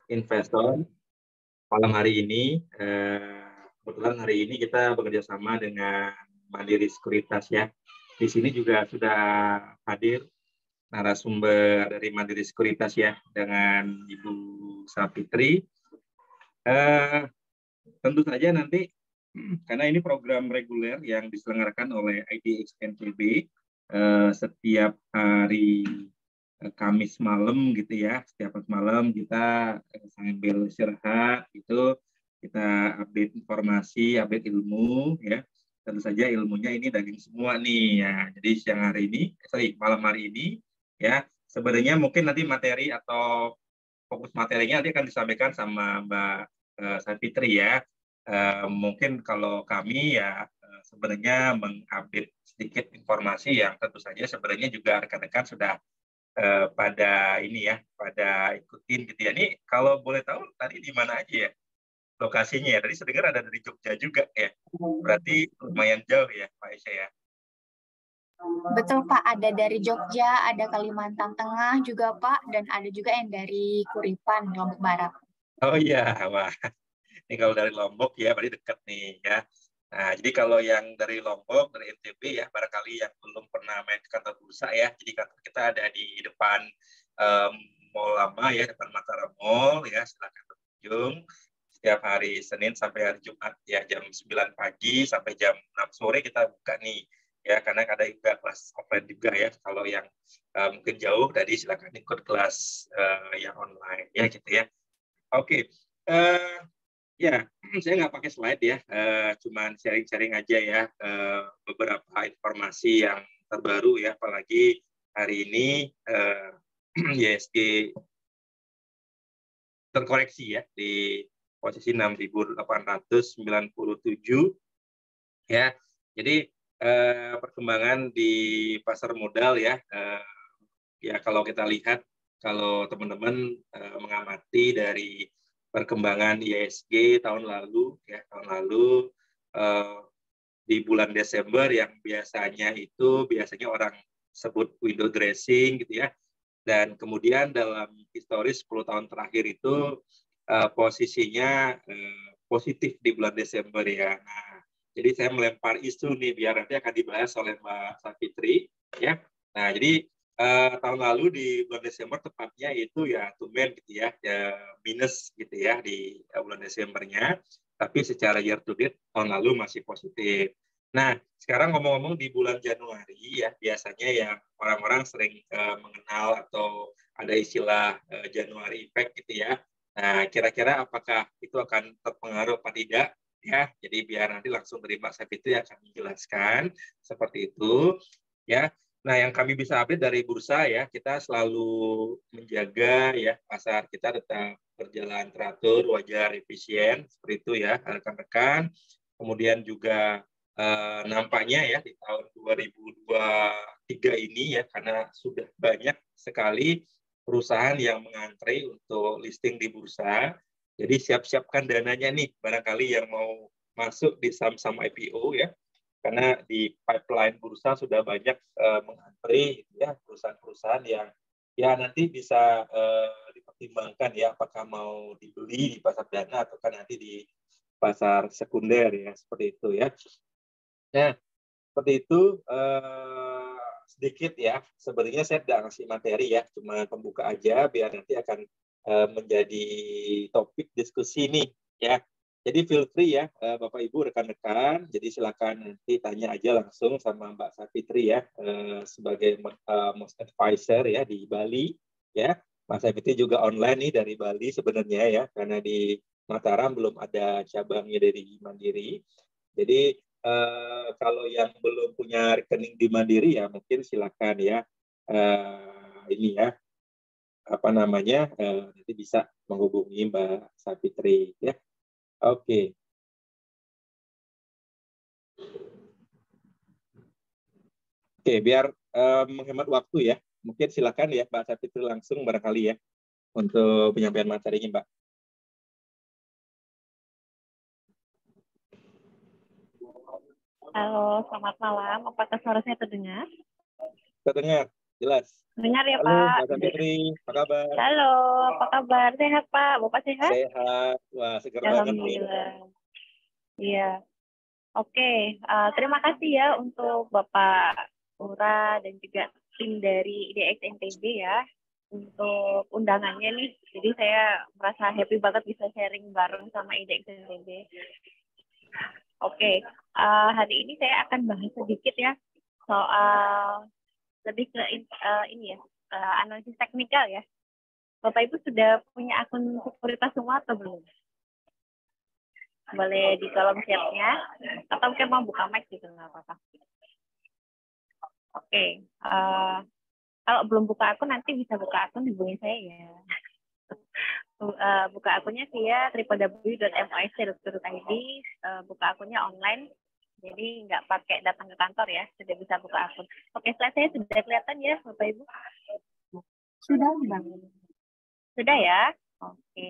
investor. Malam hari ini, kebetulan hari ini kita bekerja sama dengan Mandiri Sekuritas ya. Di sini juga sudah hadir narasumber dari Mandiri Sekuritas ya, dengan Ibu Sapitri. Tentu saja nanti, karena ini program reguler yang diselenggarakan oleh IDX NTB setiap hari Kamis malam gitu ya, setiap malam kita sambil istirahat gitu, kita update informasi, update ilmu ya. Tentu saja ilmunya ini daging semua nih ya. Jadi siang hari ini, malam hari ini ya, sebenarnya mungkin nanti materi atau fokus materinya nanti akan disampaikan sama Mbak Savitri ya. Mungkin kalau kami ya sebenarnya mengupdate sedikit informasi yang tentu saja sebenarnya juga rekan-rekan sudah pada ini ya, pada ikutin gitu ya. Ini kalau boleh tahu tadi di mana aja ya lokasinya ya? Tadi saya dengar ada dari Jogja juga ya. Berarti lumayan jauh ya Pak Aisyah ya. Betul Pak, ada dari Jogja, ada Kalimantan Tengah juga Pak, dan ada juga yang dari Kuripan, Lombok Barat. Oh iya, wah. Ini kalau dari Lombok ya, berarti dekat nih ya. Nah, jadi kalau yang dari Lombok, dari NTB ya, barangkali yang belum pernah main ke kantor bursa ya, jadi kantor kita ada di depan um, Mall Lama ya, depan Mataram Mall ya, silakan berkunjung. Setiap hari Senin sampai hari Jumat ya, jam 9 pagi sampai jam 6 sore kita buka nih. Ya, karena ada juga kelas offline juga ya. Kalau yang mungkin jauh, tadi silakan ikut kelas yang online ya gitu ya. Oke, ya, saya nggak pakai slide ya, cuman sharing-sharing aja ya beberapa informasi yang terbaru ya, apalagi hari ini ISG terkoreksi ya di posisi 6.897 ya. Jadi perkembangan di pasar modal ya, ya kalau kita lihat, kalau teman-teman mengamati dari perkembangan ISG tahun lalu ya, tahun lalu di bulan Desember yang biasanya orang sebut window dressing gitu ya, dan kemudian dalam historis 10 tahun terakhir itu posisinya positif di bulan Desember ya. Nah, jadi saya melempar isu nih biar nanti akan dibahas oleh Mbak Savitri ya. Nah, jadi tahun lalu di bulan Desember tepatnya itu ya tumben gitu ya, minus gitu ya di bulan Desembernya, tapi secara year to date tahun lalu masih positif. Nah, sekarang ngomong-ngomong di bulan Januari ya, biasanya yang orang-orang sering mengenal atau ada istilah Januari effect gitu ya. Nah, kira-kira apakah itu akan terpengaruh apa tidak? Ya, jadi biar nanti langsung dari Mbak Savitri akan menjelaskan seperti itu ya. Nah, yang kami bisa update dari bursa ya, kita selalu menjaga ya pasar kita tetap berjalan teratur, wajar, efisien seperti itu ya rekan-rekan. Kemudian juga nampaknya ya di tahun 2023 ini ya, karena sudah banyak sekali perusahaan yang mengantri untuk listing di bursa. Jadi siap-siapkan dananya nih, barangkali yang mau masuk di saham-saham IPO ya, karena di pipeline bursa sudah banyak mengantri ya perusahaan-perusahaan yang ya nanti bisa dipertimbangkan ya apakah mau dibeli di pasar dana atau kan nanti di pasar sekunder ya, seperti itu ya. Nah, seperti itu sedikit ya. Sebenarnya saya tidak ngasih materi ya, cuma pembuka aja biar nanti akan menjadi topik diskusi nih ya. Jadi feel free ya Bapak Ibu rekan-rekan. Jadi silakan nanti tanya aja langsung sama Mbak Savitri ya sebagai most advisor ya di Bali ya. Mbak Savitri juga online nih dari Bali sebenarnya ya, karena di Mataram belum ada cabangnya dari Mandiri. Jadi kalau yang belum punya rekening di Mandiri ya mungkin silakan ya ini ya apa namanya nanti bisa menghubungi Mbak Savitri ya. Oke. Oke, biar menghemat waktu ya. Mungkin silakan ya Mbak Savitri langsung barangkali ya untuk penyampaian materinya Mbak. Halo, selamat malam. Apakah suara saya terdengar? Terdengar. Jelas. Dengar ya, Halo, Pak. Mbak Fitri, apa kabar? Halo, apa kabar? Sehat, Pak? Bapak sehat? Sehat. Wah, seger banget nih. Alhamdulillah. Iya. Oke, terima kasih ya untuk Bapak Ura dan juga tim dari IDX NTB ya untuk undangannya nih. Jadi saya merasa happy banget bisa sharing bareng sama IDX NTB. Oke, hari ini saya akan bahas sedikit ya soal lebih ke ini ya, analisis teknikal ya. Bapak Ibu sudah punya akun sekuritas semua atau belum? Boleh di kolom chat-nya, atau mungkin mau buka mic gitu, nggak apa-apa. Oke, kalau belum buka akun nanti bisa buka akun hubungi saya ya. Buka akunnya via www.moic.co.id, buka akunnya online, jadi nggak pakai datang ke kantor ya, sudah bisa buka akun. Oke, slide saya sudah kelihatan ya Bapak Ibu? Sudah, Bang. Sudah ya? Oke.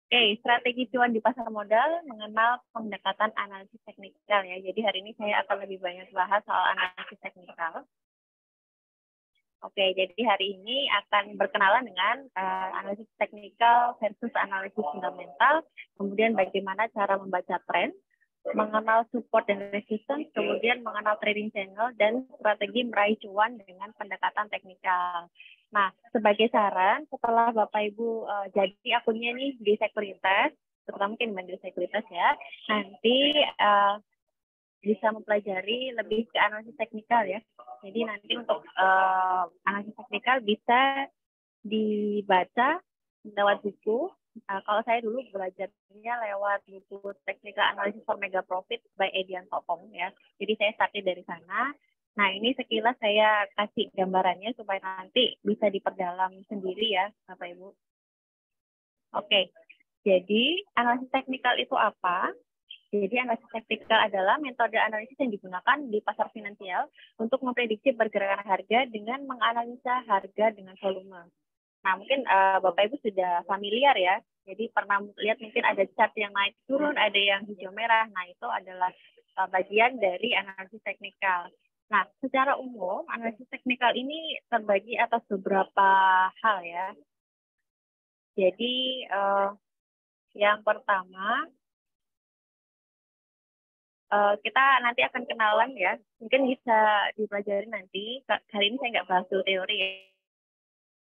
Oke, strategi cuan di pasar modal mengenal pendekatan analisis teknikal ya. Jadi hari ini saya akan lebih banyak bahas soal analisis teknikal. Oke, jadi hari ini akan berkenalan dengan analisis teknikal versus analisis fundamental, kemudian bagaimana cara membaca tren, mengenal support dan resistance, kemudian mengenal trading channel, dan strategi meraih cuan dengan pendekatan teknikal. Nah, sebagai saran, setelah Bapak Ibu jadi akunnya nih di sekuritas, terutama mungkin di sekuritas ya, nanti bisa mempelajari lebih ke analisis teknikal ya. Jadi nanti untuk analisis teknikal bisa dibaca lewat buku. Kalau saya dulu belajarnya lewat buku Technical Analysis for Mega Profit by Edian Topong ya. Jadi saya startnya dari sana. Nah ini sekilas saya kasih gambarannya supaya nanti bisa diperdalam sendiri ya Bapak Ibu. Oke, jadi analisis teknikal itu apa? Jadi analisis teknikal adalah metode analisis yang digunakan di pasar finansial untuk memprediksi pergerakan harga dengan menganalisa harga dengan volume. Nah, mungkin Bapak Ibu sudah familiar ya. Jadi pernah lihat mungkin ada chart yang naik turun, ada yang hijau merah. Nah, itu adalah bagian dari analisis teknikal. Nah, secara umum analisis teknikal ini terbagi atas beberapa hal ya. Jadi yang pertama kita nanti akan kenalan ya. Mungkin bisa dipelajari nanti. Kali ini saya nggak bahas teori ya.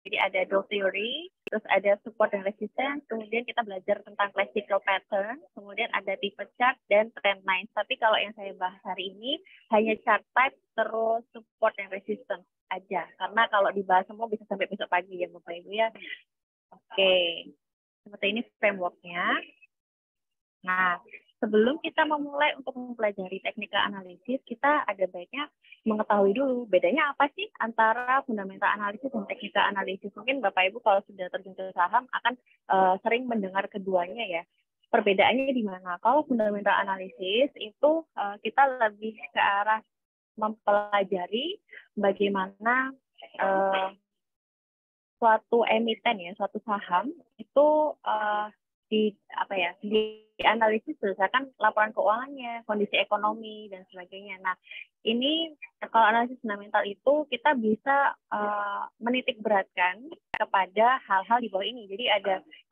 Jadi ada dog theory, terus ada support dan resistance, kemudian kita belajar tentang classical pattern, kemudian ada type chart dan trend lines. Tapi kalau yang saya bahas hari ini hanya chart type, terus support dan resistance aja. Karena kalau dibahas semua bisa sampai besok pagi ya Bapak Ibu ya. Oke, seperti ini frameworknya. Nah, sebelum kita memulai untuk mempelajari teknikal analisis, kita ada baiknya mengetahui dulu bedanya apa sih antara fundamental analisis dan teknikal analisis. Mungkin Bapak Ibu kalau sudah terjun ke saham akan sering mendengar keduanya ya. Perbedaannya di mana? Kalau fundamental analisis itu kita lebih ke arah mempelajari bagaimana suatu emiten ya, suatu saham itu dianalisis berdasarkan laporan keuangannya, kondisi ekonomi dan sebagainya. Nah, ini kalau analisis fundamental itu kita bisa menitik beratkan kepada hal-hal di bawah ini. Jadi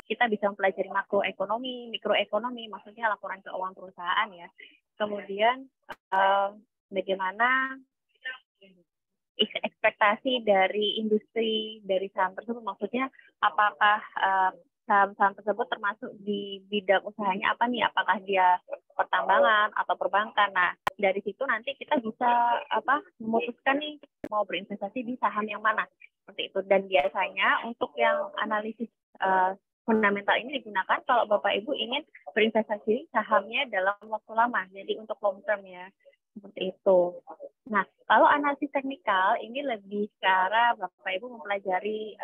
kita bisa mempelajari makroekonomi, mikroekonomi, maksudnya laporan keuangan perusahaan ya. Kemudian bagaimana ekspektasi dari industri dari saham tersebut, maksudnya apakah saham-saham tersebut termasuk di bidang usahanya apa nih, apakah dia pertambangan atau perbankan. Nah, dari situ nanti kita bisa memutuskan nih mau berinvestasi di saham yang mana, seperti itu. Dan biasanya untuk yang analisis fundamental ini digunakan kalau Bapak Ibu ingin berinvestasi sahamnya dalam waktu lama, jadi untuk long term ya, seperti itu. Nah, kalau analisis teknikal ini lebih ke arah Bapak Ibu mempelajari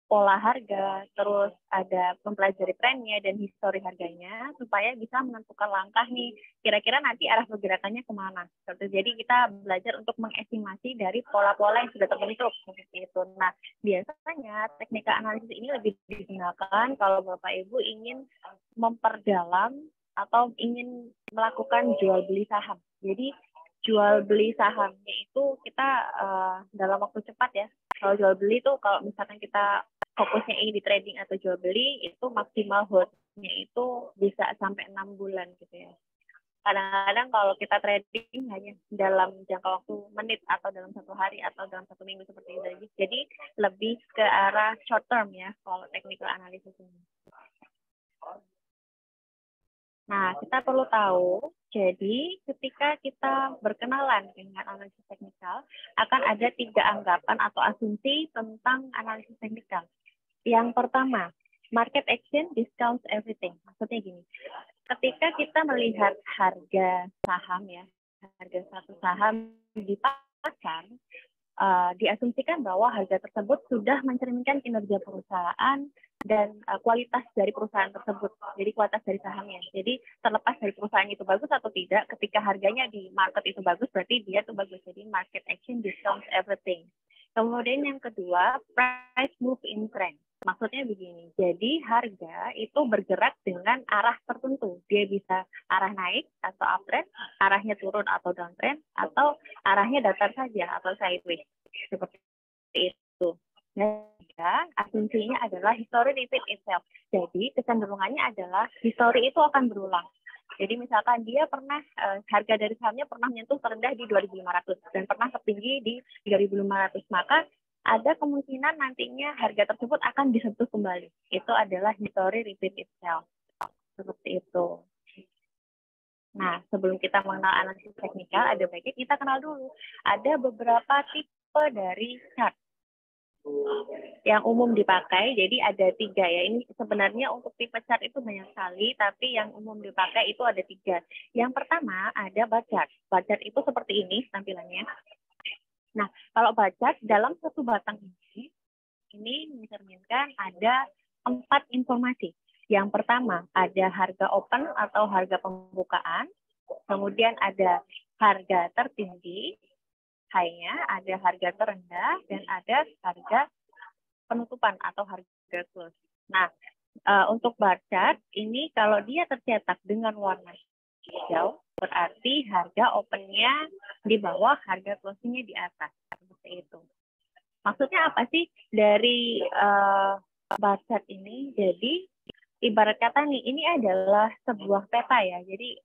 pola harga, terus ada mempelajari trennya dan histori harganya supaya bisa menentukan langkah nih, kira-kira nanti arah pergerakannya kemana. Jadi kita belajar untuk mengestimasi dari pola-pola yang sudah terbentuk seperti itu. Nah, biasanya teknikal analisis ini lebih digunakan kalau Bapak Ibu ingin memperdalam atau ingin melakukan jual beli saham. Jadi jual beli sahamnya itu kita dalam waktu cepat ya. Kalau jual beli itu kalau misalkan kita fokusnya ini di trading atau jual beli, itu maksimal hold-nya itu bisa sampai 6 bulan gitu ya. Kadang-kadang kalau kita trading hanya dalam jangka waktu menit atau dalam 1 hari atau dalam 1 minggu seperti itu. Jadi lebih ke arah short term ya kalau technical analysis ini. Nah, kita perlu tahu, jadi ketika kita berkenalan dengan analisis teknikal, akan ada 3 anggapan atau asumsi tentang analisis teknikal. Yang pertama, market action discounts everything. Maksudnya gini, ketika kita melihat harga saham ya, harga satu saham di pasar, diasumsikan bahwa harga tersebut sudah mencerminkan kinerja perusahaan dan kualitas dari perusahaan tersebut, jadi kualitas dari sahamnya. Jadi terlepas dari perusahaan itu bagus atau tidak, ketika harganya di market itu bagus, berarti dia itu bagus. Jadi market action discounts everything. Kemudian yang kedua, price move in trend. Maksudnya begini, jadi harga itu bergerak dengan arah tertentu. Dia bisa arah naik atau uptrend, arahnya turun atau downtrend, atau arahnya datar saja atau sideways. Seperti itu. Nah, asumsinya adalah history repeat itself. Jadi kecenderungannya adalah history itu akan berulang. Jadi misalkan dia pernah harga dari sahamnya pernah menyentuh terendah di 2.500 dan pernah tertinggi di 3.500, maka ada kemungkinan nantinya harga tersebut akan disentuh kembali. Itu adalah history repeat itself. Seperti itu. Nah, sebelum kita mengenal analisis teknikal, ada baiknya kita kenal dulu. Ada beberapa tipe dari chart yang umum dipakai, jadi ada 3 ya. Ini sebenarnya untuk tipe chart itu banyak sekali, tapi yang umum dipakai itu ada 3. Yang pertama ada bar chart. Bar chart itu seperti ini tampilannya. Nah, kalau bar chart dalam satu batang ini mencerminkan ada 4 informasi. Yang pertama ada harga open atau harga pembukaan, kemudian ada harga tertinggi, high-nya, ada harga terendah, dan ada harga penutupan atau harga close. Nah, untuk bar chart ini kalau dia tercetak dengan warna hijau, berarti harga open-nya di bawah, harga closing-nya di atas. Seperti itu. Maksudnya apa sih dari bar chart ini? Jadi, ibarat kata nih, ini adalah sebuah peta ya. Jadi,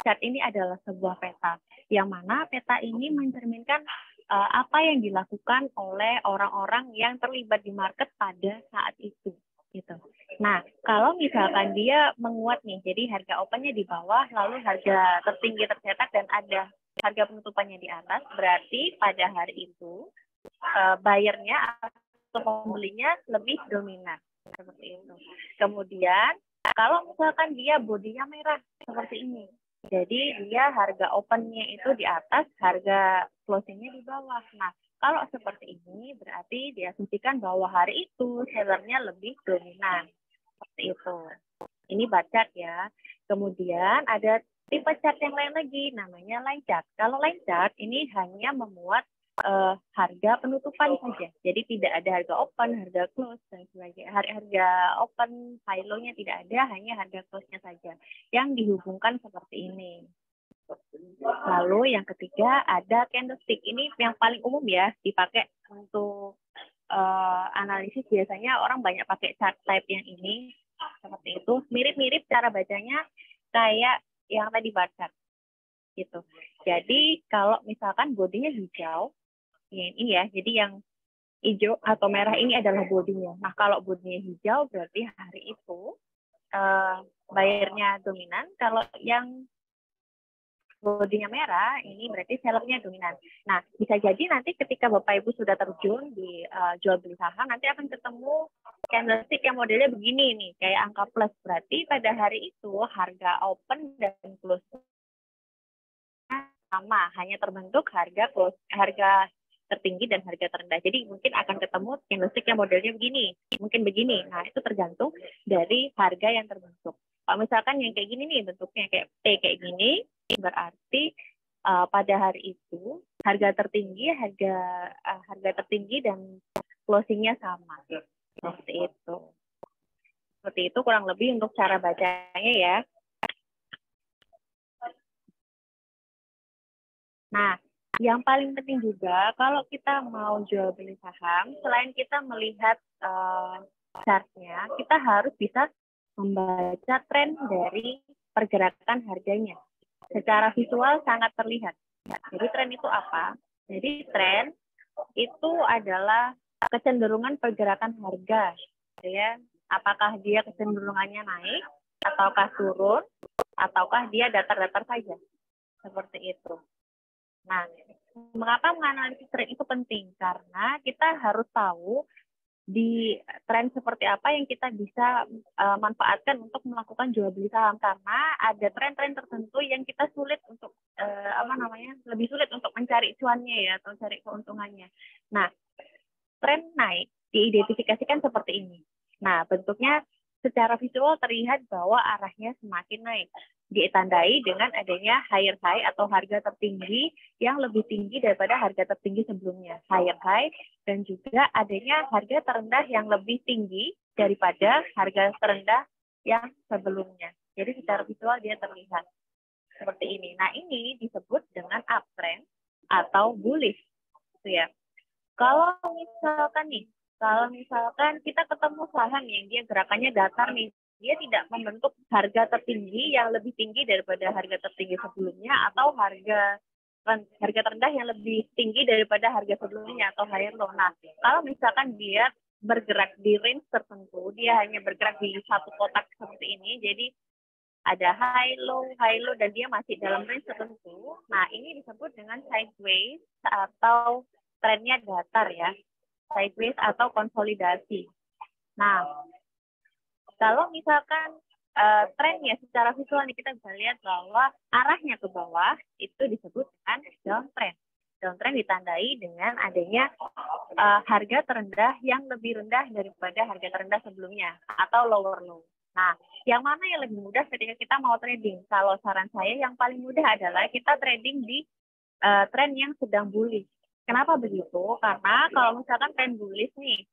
chart ini adalah sebuah peta, yang mana peta ini mencerminkan apa yang dilakukan oleh orang-orang yang terlibat di market pada saat itu. Gitu. Nah, kalau misalkan dia menguat nih, jadi harga opennya di bawah, lalu harga tertinggi tercetak dan ada harga penutupannya di atas, berarti pada hari itu buyernya atau pembelinya lebih dominan. Seperti itu. Kemudian, kalau misalkan dia bodinya merah, seperti ini. Jadi dia harga opennya itu di atas, harga closingnya di bawah. Nah, kalau seperti ini berarti diasumsikan bahwa hari itu sellernya lebih dominan. Seperti itu. Ini bar chart ya. Kemudian ada tipe chart yang lain lagi, namanya line chart. Kalau line chart ini hanya memuat harga penutupan saja. Jadi tidak ada harga open, harga close, dan sebagainya. Harga open, high low-nya tidak ada, hanya harga close-nya saja yang dihubungkan seperti ini. Lalu yang ketiga ada candlestick. Ini yang paling umum ya dipakai untuk analisis. Biasanya orang banyak pakai chart type yang ini. Seperti itu. Mirip-mirip cara bacanya kayak yang tadi bar chart. Gitu. Jadi kalau misalkan bodinya hijau, ini ya, jadi yang hijau atau merah ini adalah bodinya. Nah, kalau bodinya hijau berarti hari itu buyernya dominan. Kalau yang bodinya merah, ini berarti sellernya dominan. Nah, bisa jadi nanti ketika Bapak Ibu sudah terjun di jual beli saham, nanti akan ketemu candlestick yang modelnya begini nih, kayak angka plus. Berarti pada hari itu harga open dan close sama, hanya terbentuk harga close, harga tertinggi dan harga terendah. Jadi mungkin akan ketemu candlestick yang modelnya begini, mungkin begini. Nah, itu tergantung dari harga yang terbentuk. Kalau misalkan yang kayak gini nih, bentuknya kayak T kayak gini, berarti pada hari itu harga tertinggi, harga tertinggi dan closingnya sama. Seperti itu. Seperti itu kurang lebih untuk cara bacanya ya. Nah, yang paling penting juga kalau kita mau jual beli saham, selain kita melihat chartnya, kita harus bisa membaca tren dari pergerakan harganya. Secara visual sangat terlihat. Jadi tren itu apa? Jadi tren itu adalah kecenderungan pergerakan harga, ya. Apakah dia kecenderungannya naik, ataukah turun, ataukah dia datar-datar saja, seperti itu. Nah, mengapa menganalisis tren itu penting? Karena kita harus tahu di tren seperti apa yang kita bisa manfaatkan untuk melakukan jual beli saham, karena ada tren-tren tertentu yang kita sulit untuk lebih sulit untuk mencari cuannya ya, atau cari keuntungannya. Nah, tren naik diidentifikasikan seperti ini. Nah, bentuknya secara visual terlihat bahwa arahnya semakin naik. Ditandai dengan adanya higher high atau harga tertinggi yang lebih tinggi daripada harga tertinggi sebelumnya. Higher high dan juga adanya harga terendah yang lebih tinggi daripada harga terendah yang sebelumnya. Jadi secara visual dia terlihat seperti ini. Nah, ini disebut dengan uptrend atau bullish. Gitu ya. Kalau misalkan kita ketemu saham yang dia gerakannya datar nih, dia tidak membentuk harga tertinggi yang lebih tinggi daripada harga tertinggi sebelumnya, atau harga terendah yang lebih tinggi daripada harga sebelumnya, atau higher low. Nah, kalau misalkan dia bergerak di range tertentu, dia hanya bergerak di satu kotak seperti ini, jadi ada high low, dan dia masih dalam range tertentu. Nah, ini disebut dengan sideways atau trennya datar ya, sideways atau konsolidasi. Nah, kalau misalkan trennya secara visual nih, kita bisa lihat bahwa arahnya ke bawah itu disebut dengan downtrend. Downtrend ditandai dengan adanya harga terendah yang lebih rendah daripada harga terendah sebelumnya atau lower low. Nah, yang mana yang lebih mudah ketika kita mau trading? Kalau saran saya yang paling mudah adalah kita trading di tren yang sedang bullish. Kenapa begitu? Karena kalau misalkan tren bullish nih,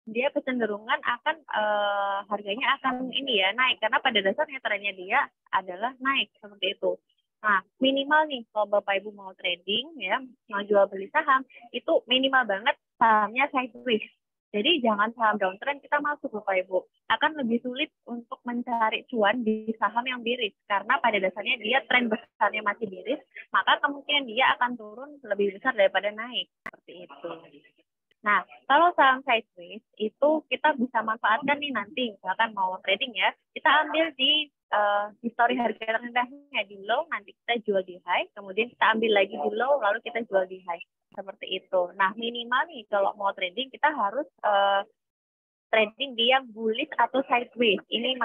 dia kecenderungan akan harganya akan naik, karena pada dasarnya trennya dia adalah naik seperti itu. Nah, minimal nih kalau Bapak Ibu mau trading ya, mau jual beli saham, itu minimal banget sahamnya sideways. Jadi jangan saham downtrend kita masuk Bapak Ibu. Akan lebih sulit untuk mencari cuan di saham yang bearish, karena pada dasarnya dia tren besarnya masih bearish, maka kemungkinan dia akan turun lebih besar daripada naik, seperti itu. Nah, kalau saham sideways itu kita bisa manfaatkan nih nanti, misalkan mau trading ya, kita ambil di history harga terendahnya di low, nanti kita jual di high, kemudian kita ambil lagi di low, lalu kita jual di high, seperti itu. Nah, minimal nih kalau mau trading kita harus trading di yang bullish atau sideways. Ini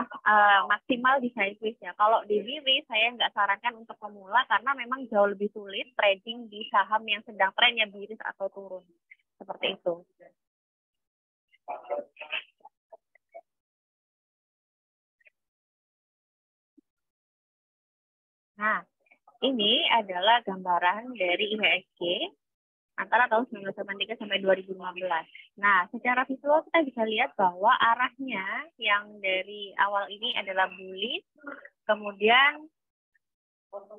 maksimal di sideways ya. Kalau di bearish saya nggak sarankan untuk pemula, karena memang jauh lebih sulit trading di saham yang sedang trennya bearish atau turun. Seperti itu. Nah, ini adalah gambaran dari IHSG antara tahun 1993 sampai 2015. Nah, secara visual kita bisa lihat bahwa arahnya yang dari awal ini adalah bullish, kemudian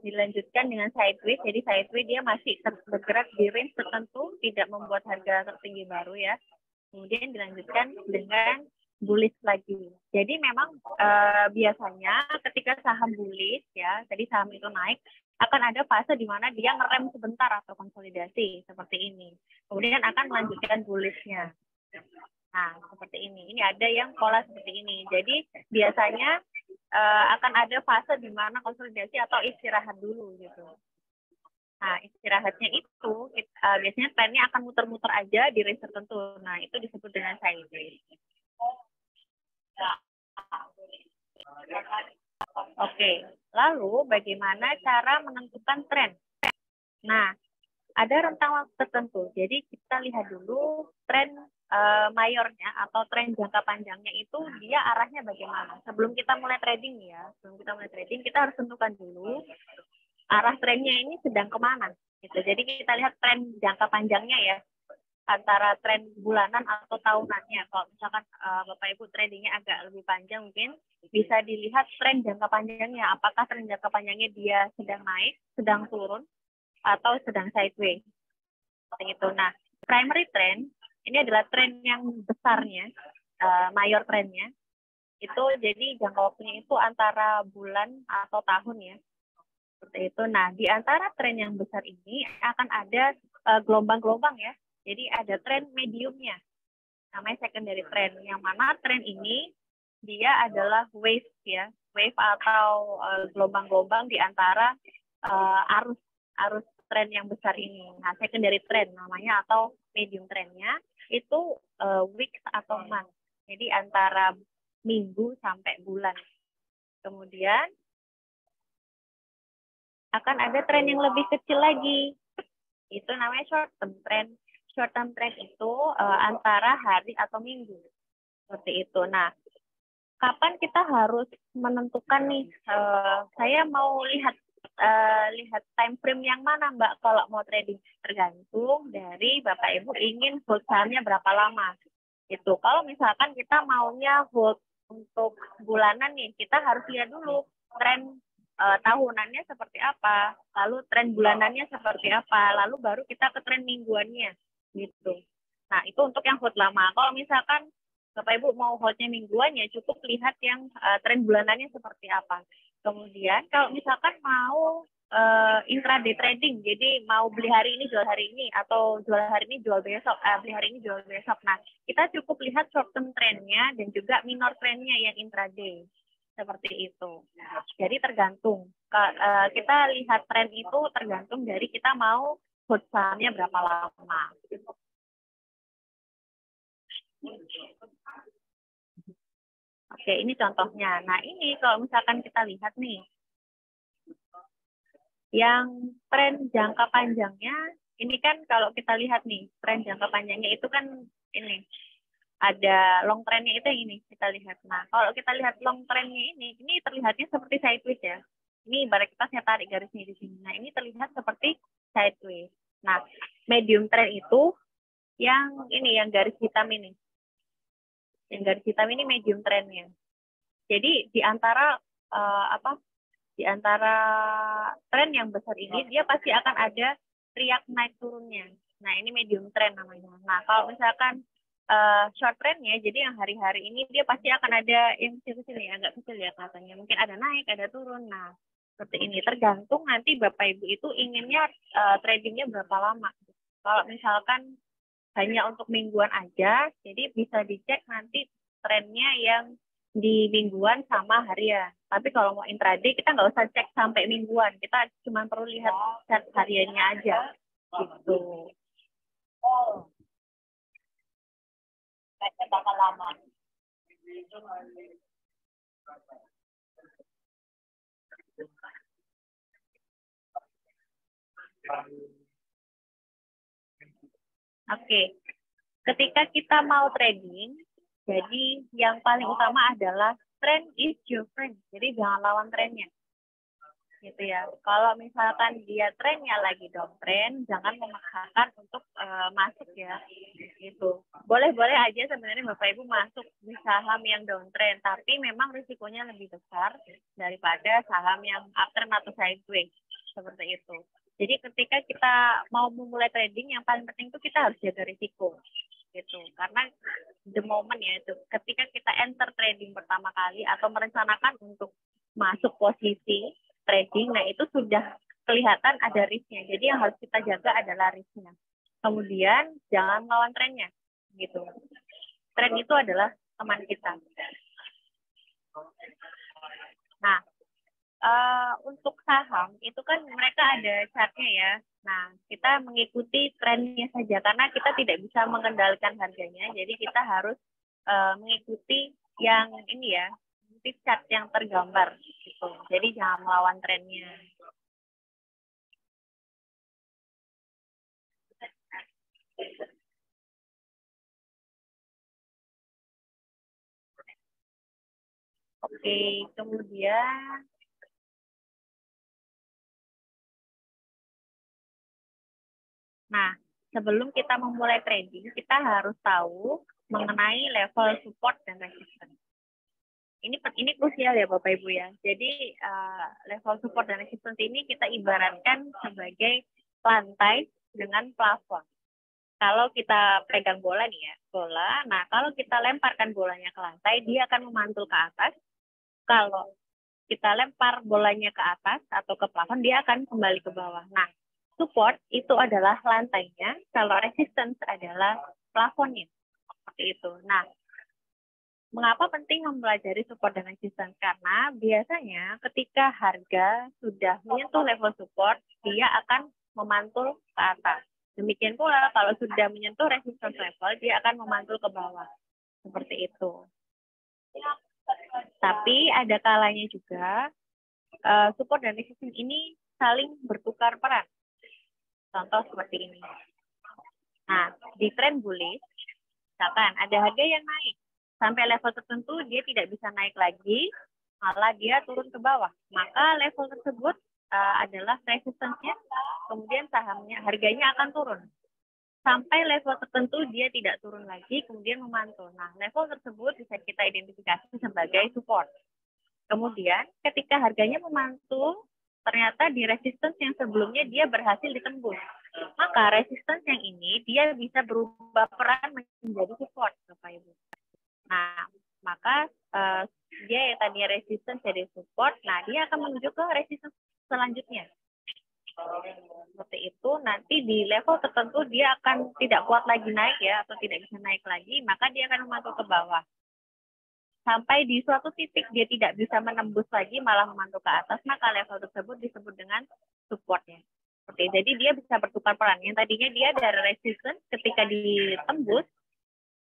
dilanjutkan dengan sideways. Jadi sideways dia masih bergerak di range tertentu, tidak membuat harga tertinggi baru ya. Kemudian dilanjutkan dengan bullish lagi. Jadi memang biasanya ketika saham bullish ya, tadi saham itu naik, akan ada fase di mana dia ngerem sebentar atau konsolidasi seperti ini. Kemudian akan melanjutkan bullishnya. Nah, seperti ini. Ini ada yang pola seperti ini. Jadi biasanya akan ada fase di mana konsolidasi atau istirahat dulu gitu. Nah, istirahatnya itu biasanya trennya akan muter-muter aja di range tertentu. Nah, itu disebut dengan sideways. Oke, lalu bagaimana cara menentukan tren? Nah, ada rentang waktu tertentu. Jadi kita lihat dulu tren mayornya atau tren jangka panjangnya itu dia arahnya bagaimana. Sebelum kita mulai trading ya, kita harus tentukan dulu arah trennya ini sedang kemana. Gitu. Jadi kita lihat tren jangka panjangnya ya. antara tren bulanan atau tahunannya. Kalau misalkan Bapak Ibu tradingnya agak lebih panjang, mungkin bisa dilihat tren jangka panjangnya. Apakah tren jangka panjangnya dia sedang naik, sedang turun, atau sedang sideways. Seperti itu. Nah, primary trend ini adalah tren yang besarnya, mayor trennya. Itu jadi jangka waktunya itu antara bulan atau tahun ya. Seperti itu. Nah, di antara tren yang besar ini akan ada gelombang-gelombang ya. Jadi ada tren mediumnya, namanya secondary trend. Yang mana tren ini dia adalah wave ya, wave atau gelombang-gelombang di antara arus tren yang besar ini. Nah, secondary trend namanya atau medium trendnya itu weeks atau month. Jadi antara minggu sampai bulan. Kemudian akan ada tren yang lebih kecil lagi. Itu namanya short term trend. Short term trend itu antara hari atau minggu. Seperti itu. Nah, kapan kita harus menentukan nih, saya mau lihat time frame yang mana Mbak kalau mau trading? Tergantung dari Bapak Ibu ingin hold sahamnya berapa lama. Itu kalau misalkan kita maunya hold untuk bulanan nih, kita harus lihat dulu tren tahunannya seperti apa, lalu tren bulanannya seperti apa, lalu baru kita ke tren mingguannya gitu. Nah, itu untuk yang hold lama. Kalau misalkan Bapak Ibu mau holdnya mingguan, ya cukup lihat yang tren bulanannya seperti apa. Kemudian kalau misalkan mau intraday trading, jadi mau beli hari ini jual hari ini, atau jual hari ini jual besok, beli hari ini jual besok. Nah, kita cukup lihat short term trendnya dan juga minor trendnya yang intraday. Seperti itu. Jadi tergantung. Kita lihat tren itu tergantung dari kita mau hold sahamnya berapa lama. Oke, ini contohnya. Nah, ini kalau misalkan kita lihat nih, yang tren jangka panjangnya, ini kan kalau kita lihat nih, tren jangka panjangnya itu kan ini, ada long trendnya itu yang ini kita lihat. Nah, kalau kita lihat long trendnya ini terlihatnya seperti sideways ya. Ini ibarat saya tarik garisnya di sini. Nah, ini terlihat seperti sideways. Nah, medium trend itu yang ini, yang garis hitam ini. Yang garis hitam ini medium trendnya. Jadi di antara di antara tren yang besar ini, dia pasti akan ada riak naik turunnya. Nah, ini medium trend namanya. Nah, kalau misalkan short trendnya, jadi yang hari-hari ini dia pasti akan ada yang kecil-kecil ya, agak kecil ya katanya. Mungkin ada naik, ada turun. Nah, seperti ini. Tergantung nanti Bapak Ibu itu inginnya tradingnya berapa lama. Kalau misalkan hanya untuk mingguan aja, jadi bisa dicek nanti trennya yang di mingguan sama harian. Tapi kalau mau intraday, kita nggak usah cek sampai mingguan. Kita cuma perlu lihat chart hariannya aja. Gitu. Oh. Kayaknya bakal lama. Oke. Ketika kita mau trading, jadi yang paling utama adalah trend is your friend. Jadi jangan lawan trennya. Gitu ya. Kalau misalkan dia trennya lagi downtrend, jangan memaksakan untuk masuk ya. Gitu. Boleh-boleh aja sebenarnya Bapak Ibu masuk di saham yang downtrend, tapi memang risikonya lebih besar daripada saham yang uptrend atau sideways. Seperti itu. Jadi ketika kita mau memulai trading, yang paling penting itu kita harus jaga risiko. Gitu. Karena the moment ya itu, ketika kita enter trading pertama kali atau merencanakan untuk masuk posisi trading, nah itu sudah kelihatan ada risknya. Jadi yang harus kita jaga adalah risknya. Kemudian jangan melawan trennya, gitu. Tren itu adalah teman kita. Nah, untuk saham itu kan mereka ada chartnya ya. Nah, kita mengikuti trennya saja karena kita tidak bisa mengendalikan harganya. Jadi kita harus mengikuti yang ini ya, chart yang tergambar gitu. Jadi jangan melawan trennya. Oke, kemudian nah, sebelum kita memulai trading, kita harus tahu mengenai level support dan resistance. Ini krusial ya Bapak Ibu ya. Jadi level support dan resistance ini kita ibaratkan sebagai lantai dengan plafon. Kalau kita pegang bola nih ya, bola. Nah, kalau kita lemparkan bolanya ke lantai, dia akan memantul ke atas. Kalau kita lempar bolanya ke atas atau ke plafon, dia akan kembali ke bawah. Nah, support itu adalah lantainya, kalau resistance adalah plafonnya. Seperti itu. Nah, mengapa penting mempelajari support dan resistance? Karena biasanya ketika harga sudah menyentuh level support, dia akan memantul ke atas. Demikian pula kalau sudah menyentuh resistance level, dia akan memantul ke bawah. Seperti itu. Tapi ada kalanya juga, support dan resistance ini saling bertukar peran. Contoh seperti ini. Nah, di tren bullish, misalkan ada harga yang naik. Sampai level tertentu dia tidak bisa naik lagi, malah dia turun ke bawah. Maka level tersebut adalah resistance-nya, kemudian sahamnya, harganya akan turun. Sampai level tertentu dia tidak turun lagi, kemudian memantul. Nah, level tersebut bisa kita identifikasi sebagai support. Kemudian ketika harganya memantul, ternyata di resistance yang sebelumnya dia berhasil ditembus. Maka resistance yang ini dia bisa berubah peran menjadi support, Bapak Ibu. Nah, maka dia yang tadinya resistance jadi support, nah dia akan menuju ke resistance selanjutnya. Seperti itu, nanti di level tertentu dia akan tidak kuat lagi naik ya, atau tidak bisa naik lagi, maka dia akan memantul ke bawah. Sampai di suatu titik dia tidak bisa menembus lagi, malah memantul ke atas, maka level tersebut disebut dengan supportnya. Jadi dia bisa bertukar peran. Yang tadinya dia dari resistance, ketika ditembus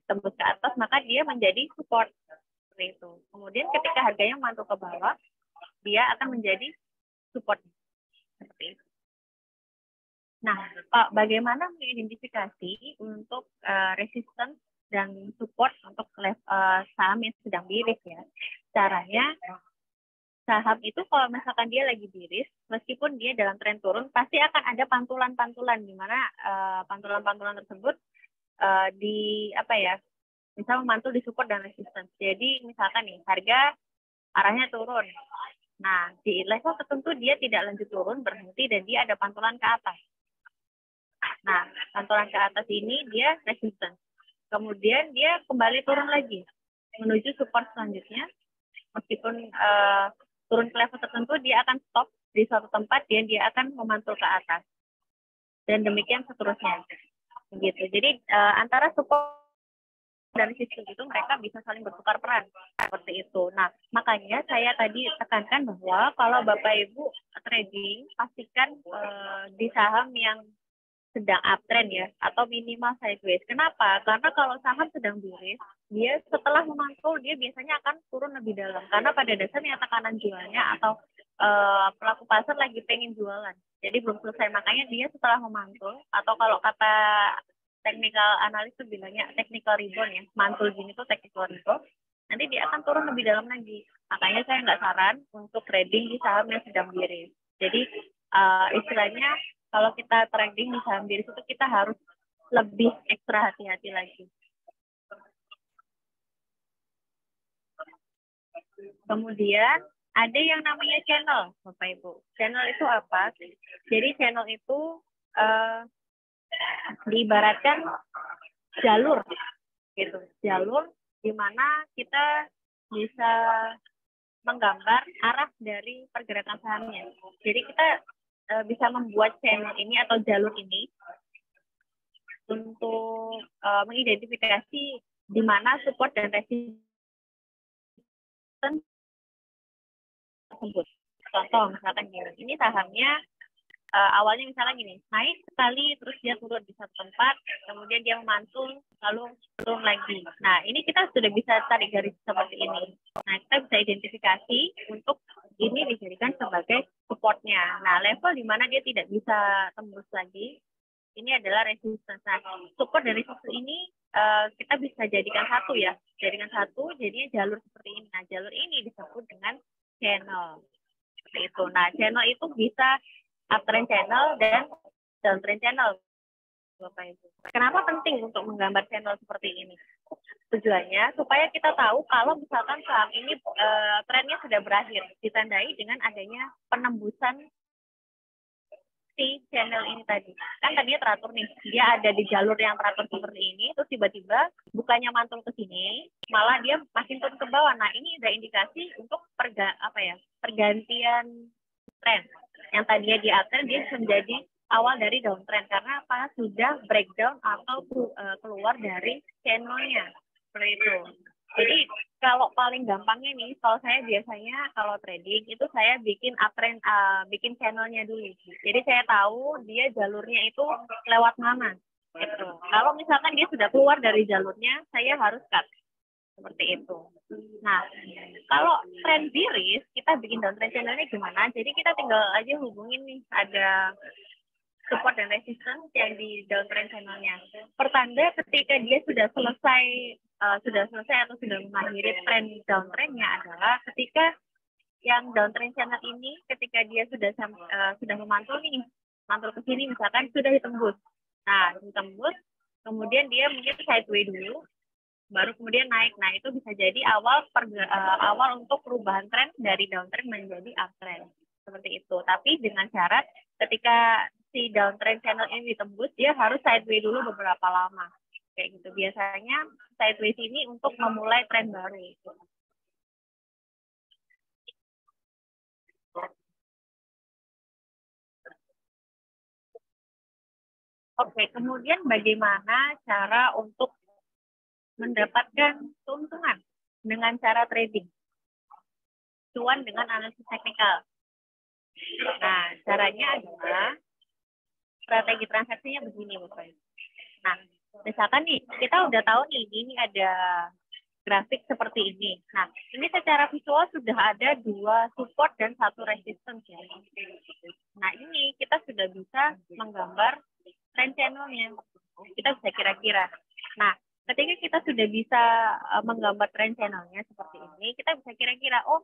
ke atas, maka dia menjadi support. Seperti itu. Kemudian ketika harganya memantul ke bawah, dia akan menjadi support. Seperti itu. Nah, Pak, bagaimana mengidentifikasi untuk resistance dan support untuk saham yang sedang miris ya? Caranya, saham itu kalau misalkan dia lagi miris, meskipun dia dalam tren turun, pasti akan ada pantulan-pantulan, di mana pantulan-pantulan tersebut misal memantul di support dan resistance. Jadi misalkan nih, harga arahnya turun. Nah, di level tertentu dia tidak lanjut turun, berhenti, dan dia ada pantulan ke atas. Nah, pantulan ke atas ini dia resistance. Kemudian dia kembali turun lagi menuju support selanjutnya. Meskipun turun ke level tertentu, dia akan stop di suatu tempat dan dia akan memantul ke atas. Dan demikian seterusnya. Begitu. Jadi antara support dan resistance itu mereka bisa saling bertukar peran seperti itu. Nah, makanya saya tadi tekankan bahwa kalau Bapak Ibu trading, pastikan di saham yang sedang uptrend ya, atau minimal sideways. Kenapa? Karena kalau saham sedang bearish, dia setelah memantul dia biasanya akan turun lebih dalam. Karena pada dasarnya tekanan jualnya atau pelaku pasar lagi pengen jualan. Jadi belum selesai, makanya dia setelah memantul, atau kalau kata technical analis itu bilangnya technical rebound ya, mantul gini tuh technical rebound, nanti dia akan turun lebih dalam lagi. Makanya saya nggak saran untuk trading di saham yang sedang bearish. Jadi istilahnya kalau kita trading di saham bearish itu kita harus lebih ekstra hati-hati lagi. Kemudian ada yang namanya channel, Bapak Ibu. Channel itu apa? Jadi channel itu diibaratkan jalur, gitu. Jalur di mana kita bisa menggambar arah dari pergerakan sahamnya. Jadi kita bisa membuat channel ini atau jalur ini untuk mengidentifikasi di mana support dan resistance tersebut. Contoh misalkan gini, ini sahamnya awalnya misalnya gini, naik sekali terus dia turun di satu tempat, kemudian dia memantul lalu turun lagi. Nah, ini kita sudah bisa tarik garis seperti ini. Nah, kita bisa identifikasi untuk ini dijadikan sebagai supportnya. Nah, level di mana dia tidak bisa tembus lagi, ini adalah resistance. Nah, support dari resistance ini kita bisa jadikan satu ya. Jadikan satu, jadinya jalur seperti ini. Nah, jalur ini disebut dengan channel. Seperti itu. Nah, channel itu bisa uptrend channel dan downtrend channel. Bapak Ibu. Kenapa penting untuk menggambar channel seperti ini? Tujuannya supaya kita tahu kalau misalkan saat ini trennya sudah berakhir, ditandai dengan adanya penembusan si channel ini tadi. Kan tadinya teratur nih, dia ada di jalur yang teratur seperti ini, terus tiba-tiba bukannya mantul ke sini, malah dia makin turun ke bawah. Nah, ini ada indikasi untuk pergantian tren. Yang tadinya di uptrend dia menjadi awal dari downtrend karena apa? Sudah breakdown atau keluar dari channelnya. Seperti itu. Jadi kalau paling gampangnya nih, kalau saya biasanya kalau trading itu saya bikin uptrend, bikin channelnya dulu. Jadi saya tahu dia jalurnya itu lewat mana. Gitu. Kalau misalkan dia sudah keluar dari jalurnya, saya harus cut. Seperti itu. Nah, kalau tren bearish, kita bikin downtrend channelnya gimana? Jadi kita tinggal aja hubungin nih, ada support dan resistance yang di downtrend channelnya. Pertanda ketika dia sudah selesai atau sudah mengakhiri tren downtrendnya adalah ketika yang downtrend channel ini, ketika dia sudah memantul nih, mantul ke sini misalkan sudah ditembus. Nah, ditembus, kemudian dia mungkin sideways dulu, baru kemudian naik. Nah, itu bisa jadi awal untuk perubahan tren dari downtrend menjadi uptrend. Seperti itu. Tapi dengan syarat ketika si downtrend channel ini ditembus, dia harus sideways dulu beberapa lama. Kayak gitu. Biasanya sideways ini untuk memulai tren baru. Oke, kemudian bagaimana cara untuk mendapatkan keuntungan dengan cara trading? Cuan dengan analisis teknikal. Nah, caranya adalah strategi transaksinya begini, Bapak. Nah, misalkan nih, kita udah tahu nih, ini ada grafik seperti ini. Nah, ini secara visual sudah ada 2 support dan 1 resistance ya. Nah, ini kita sudah bisa menggambar trend channelnya. Kita bisa kira-kira. Nah, ketika kita sudah bisa menggambar trend channelnya seperti ini, kita bisa kira-kira, oh,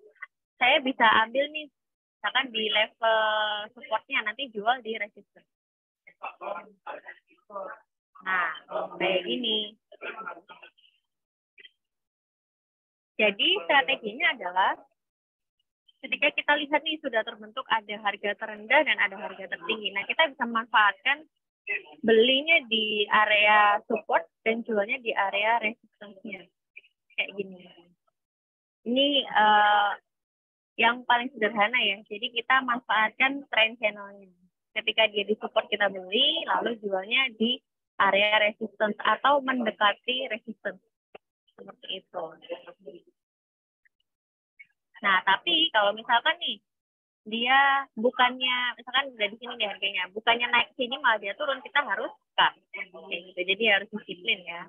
saya bisa ambil nih, misalkan di level supportnya, nanti jual di resistance. Nah, kayak gini. Jadi strateginya adalah ketika kita lihat nih sudah terbentuk ada harga terendah dan ada harga tertinggi. Nah, kita bisa memanfaatkan belinya di area support dan jualnya di area resistance-nya. Kayak gini. Ini yang paling sederhana ya. Jadi kita manfaatkan trend channel-nya. Ketika dia di support kita beli, lalu jualnya di area resistance atau mendekati resistance. Seperti itu. Nah, tapi kalau misalkan nih, dia bukannya, misalkan udah di sini nih harganya, bukannya naik sini malah dia turun, kita harus cut. Gitu. Jadi harus disiplin ya.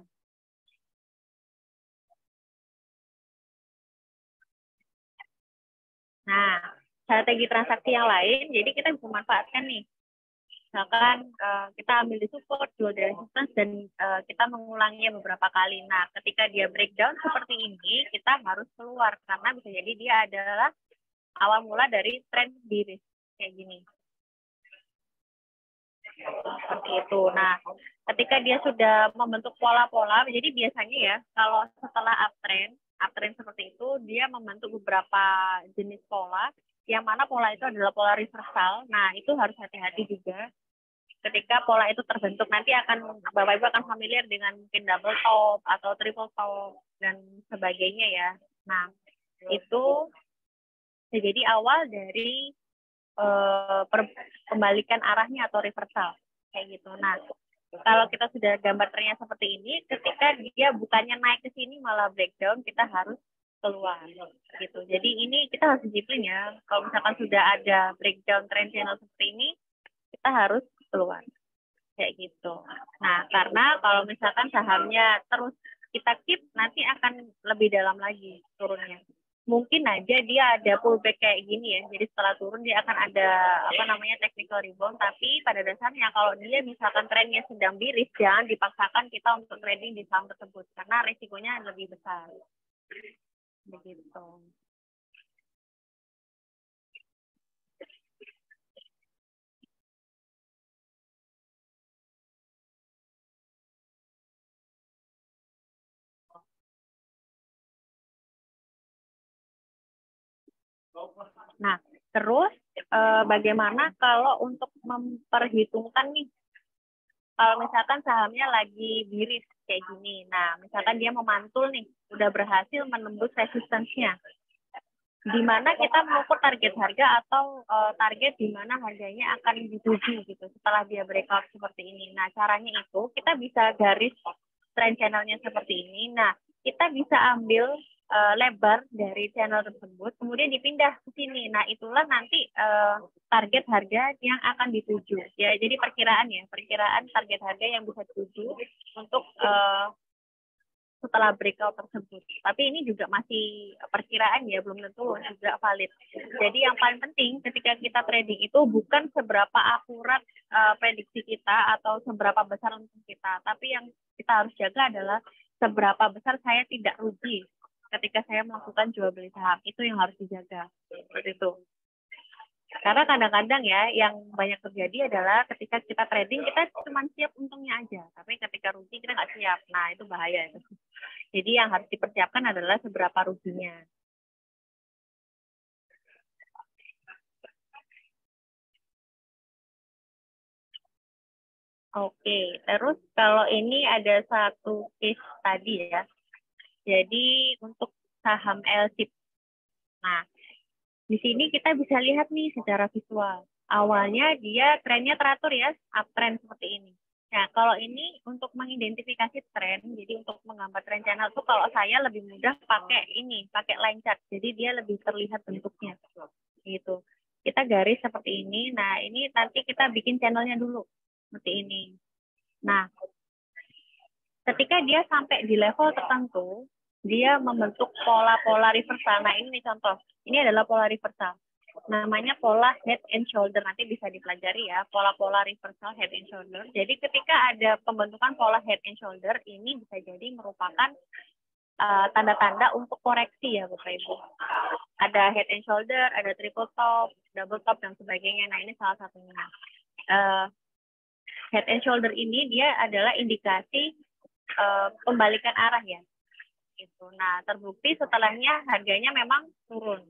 Nah, strategi transaksi yang lain, jadi kita bisa manfaatkan nih. Misalkan kita ambil di support, jual di resistance, dan kita mengulanginya beberapa kali. Nah, ketika dia breakdown seperti ini, kita harus keluar. Karena bisa jadi dia adalah awal mula dari trend bearish. Kayak gini. Seperti itu. Nah, ketika dia sudah membentuk pola-pola, jadi biasanya ya, kalau setelah uptrend seperti itu, dia membentuk beberapa jenis pola, yang mana pola itu adalah pola reversal. Nah, itu harus hati-hati juga. Ketika pola itu terbentuk, nanti Bapak Ibu akan familiar dengan mungkin double top atau triple top dan sebagainya ya. Nah, itu jadi awal dari kembalikan arahnya atau reversal kayak gitu. Nah, kalau kita sudah gambar trennya seperti ini, ketika dia bukannya naik ke sini malah breakdown, kita harus keluar gitu. Jadi ini kita harus disiplin ya. Kalau misalkan sudah ada breakdown trend channel seperti ini, kita harus keluar kayak gitu. Nah, karena kalau misalkan sahamnya terus kita keep, nanti akan lebih dalam lagi turunnya. Mungkin aja dia ada pullback kayak gini ya. Jadi setelah turun dia akan ada technical rebound. Tapi pada dasarnya kalau dia misalkan trennya sedang bearish, jangan dipaksakan kita untuk trading di saham tersebut karena risikonya lebih besar. Begitu. Nah, terus bagaimana kalau untuk memperhitungkan nih, kalau misalkan sahamnya lagi miris kayak gini, nah misalkan dia memantul nih, udah berhasil menembus resistensinya, di mana kita mengukur target harga atau target di mana harganya akan dituju gitu setelah dia breakout seperti ini. Nah, caranya itu kita bisa garis trend channelnya seperti ini. Nah, kita bisa ambil lebar dari channel tersebut, kemudian dipindah ke sini. Nah, itulah nanti target harga yang akan dituju. Ya, jadi perkiraan target harga yang bisa dituju untuk setelah breakout tersebut. Tapi ini juga masih perkiraan ya, belum tentu juga valid. Jadi yang paling penting ketika kita trading itu bukan seberapa akurat prediksi kita atau seberapa besar untung kita, tapi yang kita harus jaga adalah seberapa besar saya tidak rugi ketika saya melakukan jual beli saham. Itu yang harus dijaga. Seperti itu. Karena kadang-kadang ya yang banyak terjadi adalah ketika kita trading kita cuma siap untungnya aja, tapi ketika rugi kita nggak siap. Nah, itu bahaya. Jadi yang harus dipersiapkan adalah seberapa ruginya. Oke, terus kalau ini ada satu case tadi ya. Jadi untuk saham LSIP. Nah, di sini kita bisa lihat nih secara visual. Awalnya dia trennya teratur ya, uptrend seperti ini. Nah, kalau ini untuk mengidentifikasi tren, jadi untuk menggambar tren channel itu kalau saya lebih mudah pakai ini, pakai line chart. Jadi dia lebih terlihat bentuknya. Gitu. Kita garis seperti ini. Nah, ini nanti kita bikin channelnya dulu. Seperti ini. Nah, ketika dia sampai di level tertentu, dia membentuk pola-pola reversal. Nah, ini nih contoh. Ini adalah pola reversal. Namanya pola head and shoulder. Nanti bisa dipelajari ya, pola-pola reversal head and shoulder. Jadi ketika ada pembentukan pola head and shoulder, ini bisa jadi merupakan tanda-tanda untuk koreksi ya, Bapak Ibu. Ada head and shoulder, ada triple top, double top, dan sebagainya. Nah, ini salah satunya. Head and shoulder ini dia adalah indikasi pembalikan arah ya. Gitu. Nah, terbukti setelahnya harganya memang turun.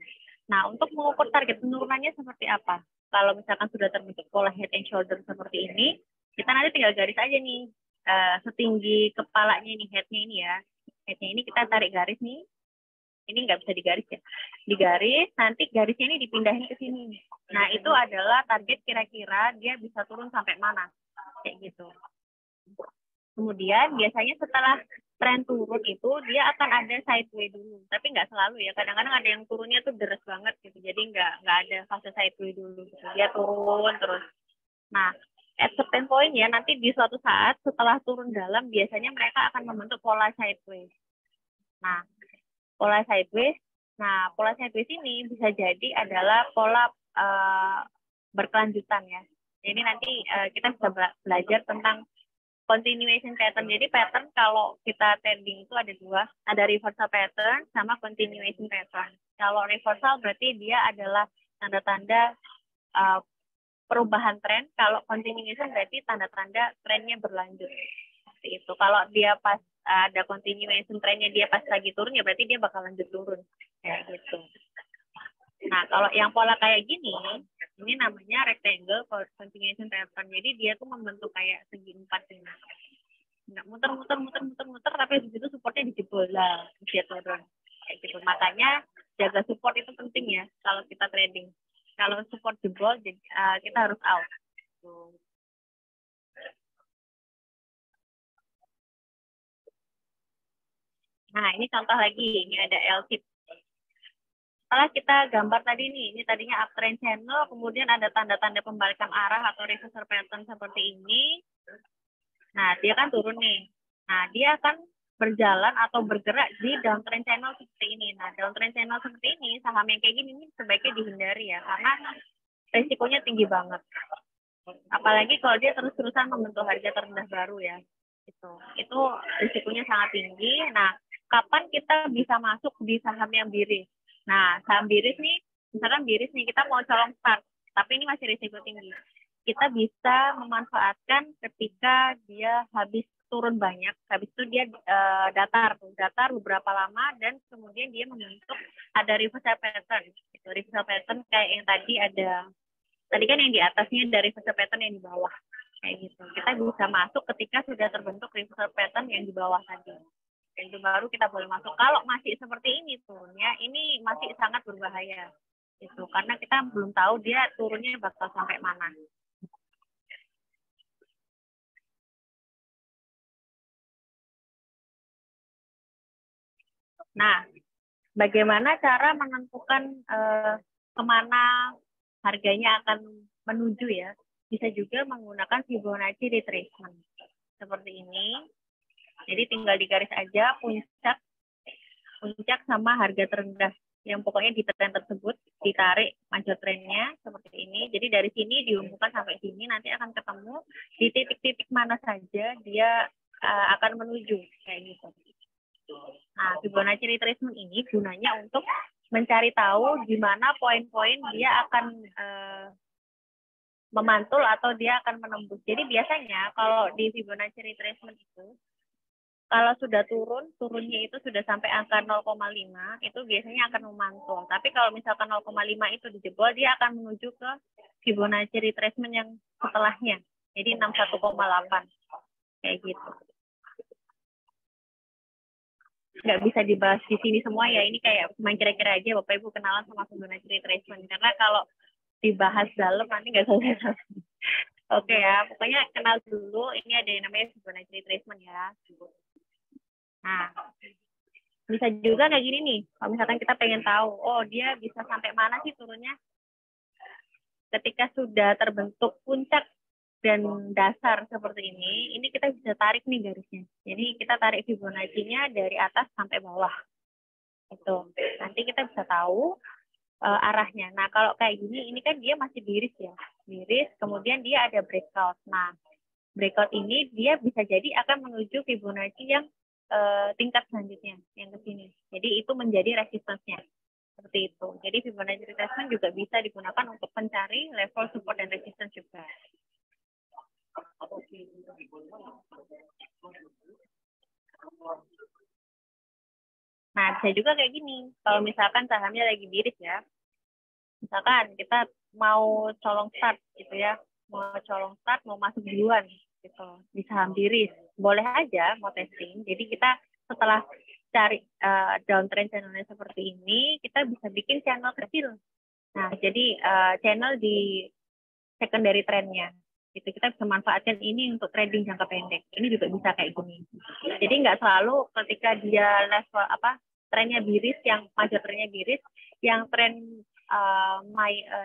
Nah, untuk mengukur target penurunannya seperti apa? Kalau misalkan sudah terbentuk pola head and shoulder seperti ini, kita nanti tinggal garis aja nih, setinggi kepalanya nih, headnya ini ya. Headnya ini kita tarik garis nih. Ini nggak bisa digaris ya. Digaris, nanti garisnya ini dipindahin ke sini. Nah, itu adalah target kira-kira dia bisa turun sampai mana. Kayak gitu. Kemudian biasanya setelah tren turun itu dia akan ada sideway dulu, tapi nggak selalu ya. Kadang-kadang ada yang turunnya tuh deres banget gitu, jadi nggak ada fase sideway dulu gitu. Dia turun terus. Nah, at certain point ya, nanti di suatu saat setelah turun dalam biasanya mereka akan membentuk pola sideways. Nah, pola sideways. Nah, pola sideways ini bisa jadi adalah pola berkelanjutan ya. Jadi nanti kita bisa belajar tentang continuation pattern. Jadi pattern kalau kita trading itu ada dua, ada reversal pattern sama continuation pattern. Kalau reversal berarti dia adalah tanda-tanda perubahan tren. Kalau continuation berarti tanda-tanda trennya berlanjut. Seperti itu. Kalau dia pas ada continuation trennya dia pas lagi turun ya berarti dia bakal lanjut turun. Kayak gitu. Nah, kalau yang pola kayak gini, ini namanya rectangle continuation pattern. Jadi dia tuh membentuk kayak segi empat ini. Nggak muter, tapi di situ supportnya dijebol lah, dia turun. Kayak gitu. Makanya jaga support itu penting ya kalau kita trading. Kalau support jebol, kita harus out. Nah, ini contoh lagi. Ini ada LSIP. Setelah kita gambar tadi nih, ini tadinya uptrend channel, kemudian ada tanda-tanda pembalikan arah atau reversal pattern seperti ini. Nah, dia kan turun nih. Nah, dia akan berjalan atau bergerak di downtrend channel seperti ini. Nah, downtrend channel seperti ini, saham yang kayak gini ini sebaiknya dihindari ya, karena risikonya tinggi banget. Apalagi kalau dia terus-terusan membentuk harga terendah baru ya. Itu risikonya sangat tinggi. Nah, kapan kita bisa masuk di saham yang biris? Nah, saham biris nih, misalkan biris nih, kita mau colong start, tapi ini masih risiko tinggi. Kita bisa memanfaatkan ketika dia habis turun banyak, habis itu dia datar beberapa lama, dan kemudian dia membentuk ada reversal pattern. Itu reversal pattern kayak yang tadi kan yang di atasnya ada reversal pattern yang di bawah, kayak gitu. Kita bisa masuk ketika sudah terbentuk reversal pattern yang di bawah tadi. Dan itu baru kita boleh masuk. Kalau masih seperti ini turunnya, ini masih sangat berbahaya. Itu karena kita belum tahu dia turunnya bakal sampai mana. Nah, bagaimana cara menentukan kemana harganya akan menuju ya? Bisa juga menggunakan Fibonacci retracement seperti ini. Jadi tinggal digaris aja puncak sama harga terendah. Yang pokoknya di tren tersebut ditarik maju trennya seperti ini. Jadi dari sini diumumkan sampai sini, nanti akan ketemu di titik-titik mana saja dia akan menuju kayak gitu. Nah, Fibonacci retracement ini gunanya untuk mencari tahu di mana poin-poin dia akan memantul atau dia akan menembus. Jadi biasanya kalau di Fibonacci retracement itu, kalau sudah turunnya itu sudah sampai angka 0,5, itu biasanya akan memantul. Tapi kalau misalkan 0,5 itu dijebol, dia akan menuju ke Fibonacci retracement yang setelahnya. Jadi 61,8. Kayak gitu. Nggak bisa dibahas di sini semua ya, ini kayak cuma kira-kira aja Bapak Ibu kenalan sama Fibonacci retracement, karena kalau dibahas dalam nanti nggak selesai. Oke ya, pokoknya kenal dulu, ini ada yang namanya Fibonacci retracement ya. Nah, bisa juga kayak gini nih, kalau misalkan kita pengen tahu, oh dia bisa sampai mana sih turunnya, ketika sudah terbentuk puncak dan dasar seperti ini kita bisa tarik nih garisnya. Jadi kita tarik Fibonacci-nya dari atas sampai bawah. Itu. Nanti kita bisa tahu arahnya. Nah, kalau kayak gini, ini kan dia masih biris ya. Biris, kemudian dia ada breakout. Nah, breakout ini dia bisa jadi akan menuju Fibonacci yang tingkat selanjutnya, yang ke sini. Jadi itu menjadi resistance-nya. Seperti itu. Jadi Fibonacci retracement juga bisa digunakan untuk mencari level support dan resistance juga. Nah, bisa juga kayak gini. Kalau misalkan sahamnya lagi biris ya, misalkan kita mau colong start gitu ya, mau colong start, mau masuk duluan gitu di saham biris, boleh aja mau testing. Jadi kita setelah cari downtrend channelnya seperti ini, kita bisa bikin channel kecil. Nah, jadi channel di secondary trendnya. Itu kita bisa manfaatkan ini untuk trading jangka pendek. Ini juga bisa kayak gini. Jadi nggak selalu ketika dia level trennya biris, yang major trennya biris, yang tren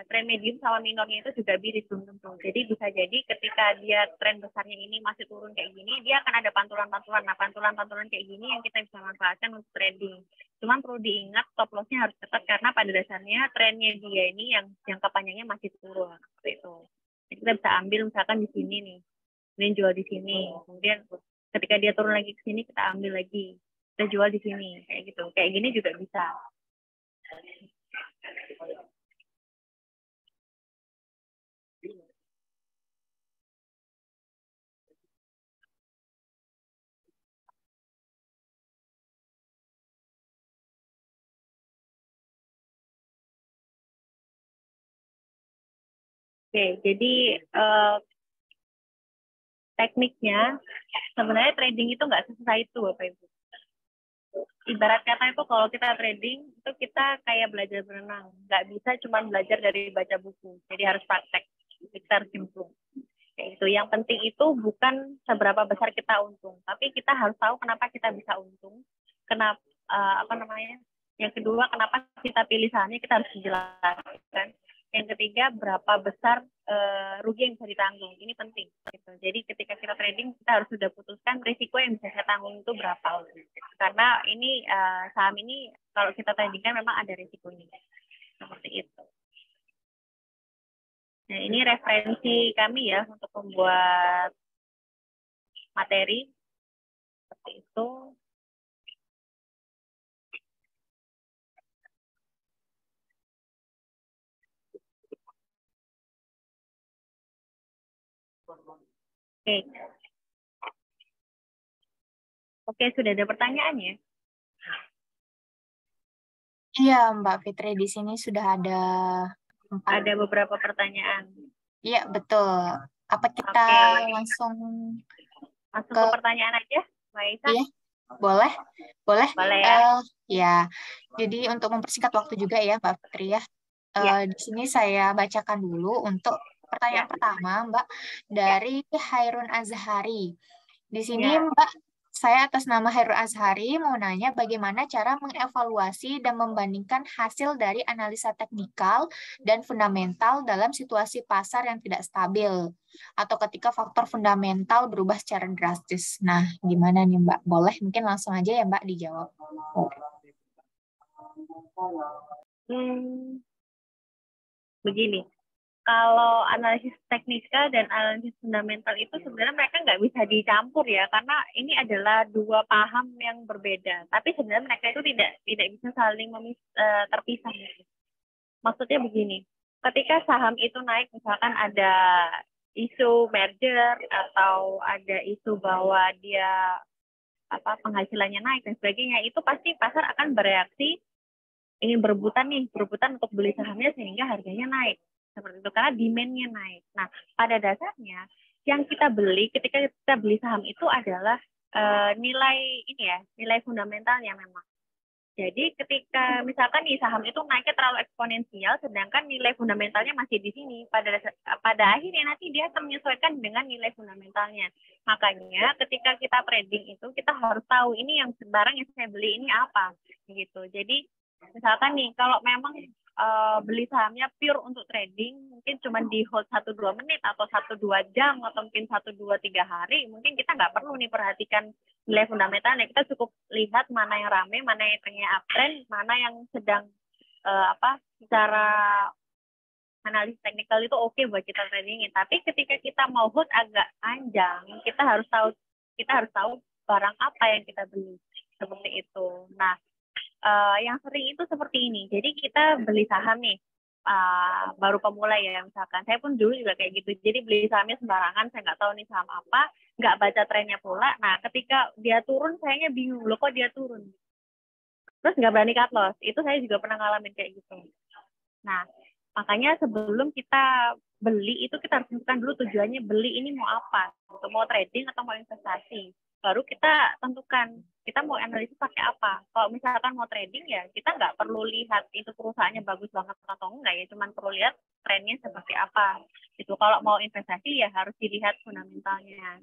tren medium sama minornya itu juga biris belum tentu. Jadi bisa jadi ketika dia tren besarnya ini masih turun kayak gini, dia akan ada pantulan-pantulan. Nah, pantulan-pantulan kayak gini yang kita bisa manfaatkan untuk trading. Cuman perlu diingat stop loss-nya harus ketat karena pada dasarnya trennya dia ini yang jangka panjangnya masih turun seperti itu. Jadi kita bisa ambil misalkan di sini nih, kemudian jual di sini, kemudian ketika dia turun lagi ke sini kita ambil lagi, kita jual di sini, kayak gitu. Kayak gini juga bisa. Oke, jadi tekniknya sebenarnya trading itu nggak sesusah itu, Bapak Ibu. Ibarat kata itu kalau kita trading itu kita kayak belajar berenang, nggak bisa cuma belajar dari baca buku, jadi harus praktek, kita harus improve. Kayak gitu. Yang penting itu bukan seberapa besar kita untung, tapi kita harus tahu kenapa kita bisa untung, kenapa yang kedua kenapa kita pilih sahamnya, kita harus jelaskan. Yang ketiga, berapa besar rugi yang bisa ditanggung. Ini penting. Gitu. Jadi ketika kita trading, kita harus sudah putuskan risiko yang bisa saya tanggung itu berapa. Karena ini saham ini kalau kita tradingkan memang ada risikonya. Seperti itu. Nah, ini referensi kami ya untuk membuat materi. Seperti itu. Oke. Oke, sudah ada pertanyaan ya? Iya, Mbak Fitri, di sini sudah ada 4. Ada beberapa pertanyaan. Iya, betul. Apa kita Oke, langsung langsung ke... ke pertanyaan aja, Mbak Isa. Iya, boleh? Boleh? Boleh ya? Ya, jadi untuk mempersingkat waktu juga ya, Mbak Fitri ya. Ya, Di sini saya bacakan dulu untuk pertanyaan ya, pertama, Mbak, ya, dari Hairun Azhari. Di sini, ya. Mbak, saya atas nama Hairun Azhari mau nanya bagaimana cara mengevaluasi dan membandingkan hasil dari analisa teknikal dan fundamental dalam situasi pasar yang tidak stabil atau ketika faktor fundamental berubah secara drastis. Nah, gimana nih, Mbak? Boleh mungkin langsung aja ya, Mbak, dijawab. Begini, kalau analisis teknikal dan analisis fundamental itu sebenarnya mereka nggak bisa dicampur ya, karena ini adalah dua paham yang berbeda. Tapi sebenarnya mereka itu tidak bisa saling terpisah. Maksudnya begini, ketika saham itu naik, misalkan ada isu merger atau ada isu bahwa dia penghasilannya naik dan sebagainya, itu pasti pasar akan bereaksi ingin berebutan untuk beli sahamnya sehingga harganya naik. Seperti itu, karena demand-nya naik. Nah, pada dasarnya, yang kita beli, ketika kita beli saham itu adalah nilai fundamentalnya memang. Jadi ketika misalkan nih saham itu naiknya terlalu eksponensial, sedangkan nilai fundamentalnya masih di sini, pada akhirnya nanti dia akan menyesuaikan dengan nilai fundamentalnya. Makanya ketika kita trading itu kita harus tahu ini yang barang yang saya beli ini apa, gitu. Jadi misalkan nih kalau memang beli sahamnya pure untuk trading, mungkin cuma di hold 1-2 menit atau 1-2 jam atau mungkin 1-2-3 hari, mungkin kita nggak perlu nih perhatikan nilai fundamentalnya. Kita cukup lihat mana yang rame, mana yang tengah uptrend, mana yang sedang secara analisis teknikal itu oke buat kita tradingin. Tapi ketika kita mau hold agak panjang, kita harus tahu barang apa yang kita beli, seperti itu. Nah, yang sering itu seperti ini. Jadi kita beli saham nih, baru pemula ya misalkan. Saya pun dulu juga kayak gitu. Jadi beli sahamnya sembarangan, saya nggak tahu nih saham apa, nggak baca trennya pula. Nah, ketika dia turun, sayanya bingung, loh kok dia turun. Terus nggak berani cut loss. Itu saya juga pernah ngalamin kayak gitu. Nah, makanya sebelum kita beli itu kita harus tentukan dulu tujuannya beli ini mau apa, untuk mau trading atau mau investasi. Baru kita tentukan kita mau analisis pakai apa. Kalau misalkan mau trading ya kita nggak perlu lihat itu perusahaannya bagus banget atau enggak ya, cuman perlu lihat trennya seperti apa. Itu kalau mau investasi ya harus dilihat fundamentalnya.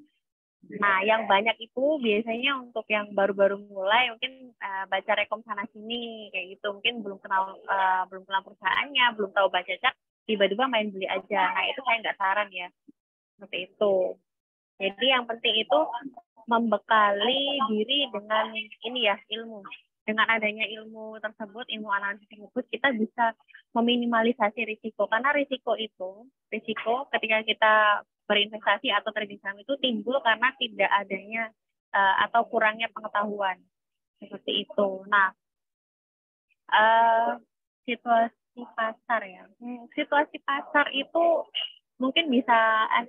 Nah, yang banyak itu biasanya untuk yang baru-baru mulai mungkin baca rekom sana sini kayak gitu, mungkin belum kenal perusahaannya, belum tahu baca chat, tiba-tiba main beli aja. Nah, itu saya nggak saran ya, seperti itu. Jadi yang penting itu membekali diri dengan ini ya, ilmu. Dengan adanya ilmu tersebut, ilmu analisis tersebut, kita bisa meminimalisasi risiko. Karena risiko ketika kita berinvestasi atau trading saham itu timbul karena tidak adanya atau kurangnya pengetahuan. Seperti itu. Nah, situasi pasar ya. Situasi pasar itu mungkin bisa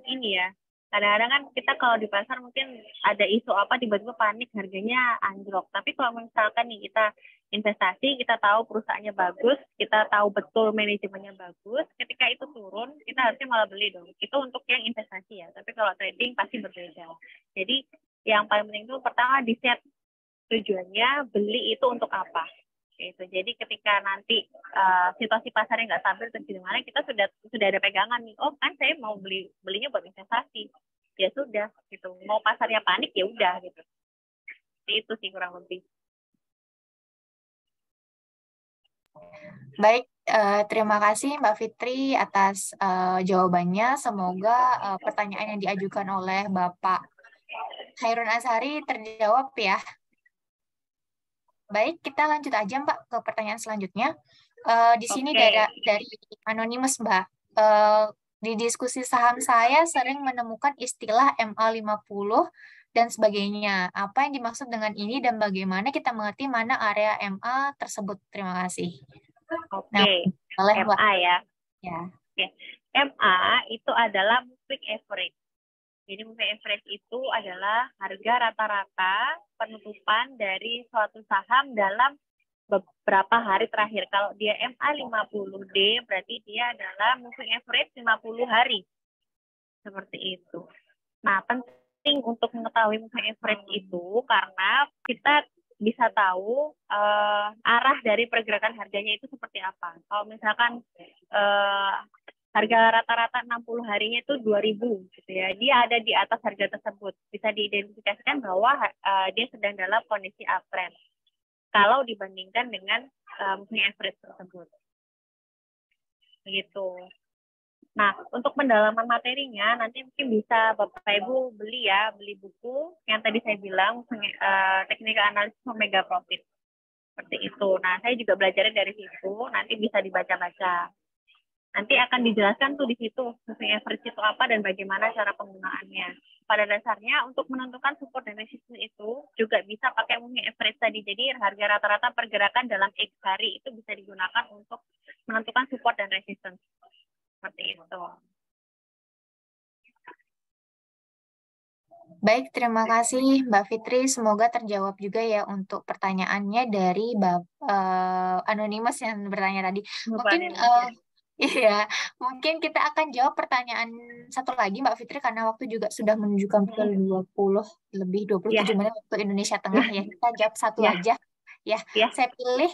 ini ya. Kadang-kadang kan kita kalau di pasar mungkin ada isu apa tiba-tiba panik harganya anjlok. Tapi kalau misalkan nih kita investasi, kita tahu perusahaannya bagus, kita tahu betul manajemennya bagus, ketika itu turun kita harusnya malah beli dong. Itu untuk yang investasi ya. Tapi kalau trading pasti berbeda. Jadi yang paling penting itu pertama di set tujuannya beli itu untuk apa. Gitu. Jadi ketika nanti situasi pasarnya nggak stabil terus gimana, kita sudah ada pegangan nih. Oh kan saya mau belinya buat investasi. Ya sudah gitu. Mau pasarnya panik ya udah gitu. Jadi itu sih kurang lebih. Baik, terima kasih Mbak Fitri atas jawabannya. Semoga pertanyaan yang diajukan oleh Bapak Hairun Azhari terjawab ya. Baik, kita lanjut aja Mbak ke pertanyaan selanjutnya. Di sini dari Anonymous Mbak. Di diskusi saham saya sering menemukan istilah MA50 dan sebagainya. Apa yang dimaksud dengan ini dan bagaimana kita mengerti mana area MA tersebut? Terima kasih. Oke, boleh, MA ya. Ya. Oke. MA itu adalah moving average. Jadi moving average itu adalah harga rata-rata penutupan dari suatu saham dalam beberapa hari terakhir. Kalau dia MA 50D, berarti dia adalah moving average 50 hari. Seperti itu. Nah, penting untuk mengetahui moving average itu karena kita bisa tahu arah dari pergerakan harganya itu seperti apa. Kalau misalkan harga rata-rata 60 harinya itu 2.000 gitu ya. Dia ada di atas harga tersebut. Bisa diidentifikasikan bahwa dia sedang dalam kondisi uptrend. Kalau dibandingkan dengan moving average tersebut. Begitu. Nah, untuk pendalaman materinya, nanti mungkin bisa Bapak-Ibu beli buku yang tadi saya bilang, Technical Analysis Omega Profit. Seperti itu. Nah, saya juga belajarnya dari situ, nanti bisa dibaca-baca. Nanti akan dijelaskan tuh di situ, moving average itu apa dan bagaimana cara penggunaannya. Pada dasarnya, untuk menentukan support dan resistance itu, juga bisa pakai moving average tadi. Jadi, harga rata-rata pergerakan dalam X hari itu bisa digunakan untuk menentukan support dan resistance. Seperti itu. Baik, terima kasih Mbak Fitri. Semoga terjawab juga ya untuk pertanyaannya dari Anonymous yang bertanya tadi. Mungkin iya, mungkin kita akan jawab pertanyaan satu lagi Mbak Fitri karena waktu juga sudah menunjukkan pukul 27 menit waktu Indonesia Tengah ya. Kita jawab satu aja. Ya, saya pilih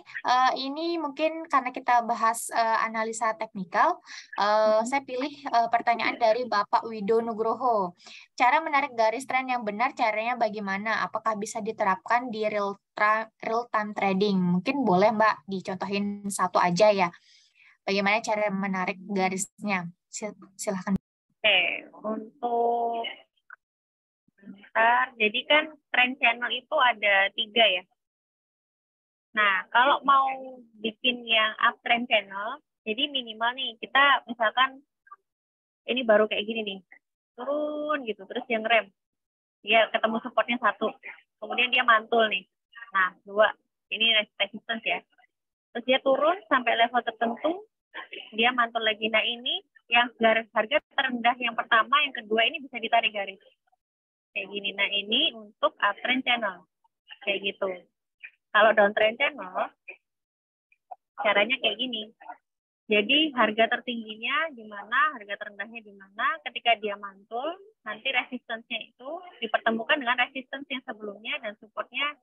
ini mungkin karena kita bahas analisa teknikal, saya pilih pertanyaan dari Bapak Wido Nugroho. Cara menarik garis tren yang benar, caranya bagaimana? Apakah bisa diterapkan di real time trading? Mungkin boleh Mbak dicontohin satu aja ya. Bagaimana cara menarik garisnya? Silahkan. Oke, untuk jadi kan trend channel itu ada 3 ya. Nah, kalau mau bikin yang uptrend channel, jadi minimal nih, kita misalkan ini baru kayak gini nih, turun gitu, terus dia ngerem. Dia ketemu supportnya 1, kemudian dia mantul nih. Nah, 2, ini resistance ya. Terus dia turun sampai level tertentu, dia mantul lagi. Nah, ini yang harga terendah yang pertama, yang kedua ini bisa ditarik garis. Kayak gini. Nah, ini untuk uptrend channel. Kayak gitu. Kalau downtrend channel, caranya kayak gini. Jadi harga tertingginya di mana, harga terendahnya di mana, ketika dia mantul, nanti resistance-nya itu dipertemukan dengan resistance yang sebelumnya dan supportnya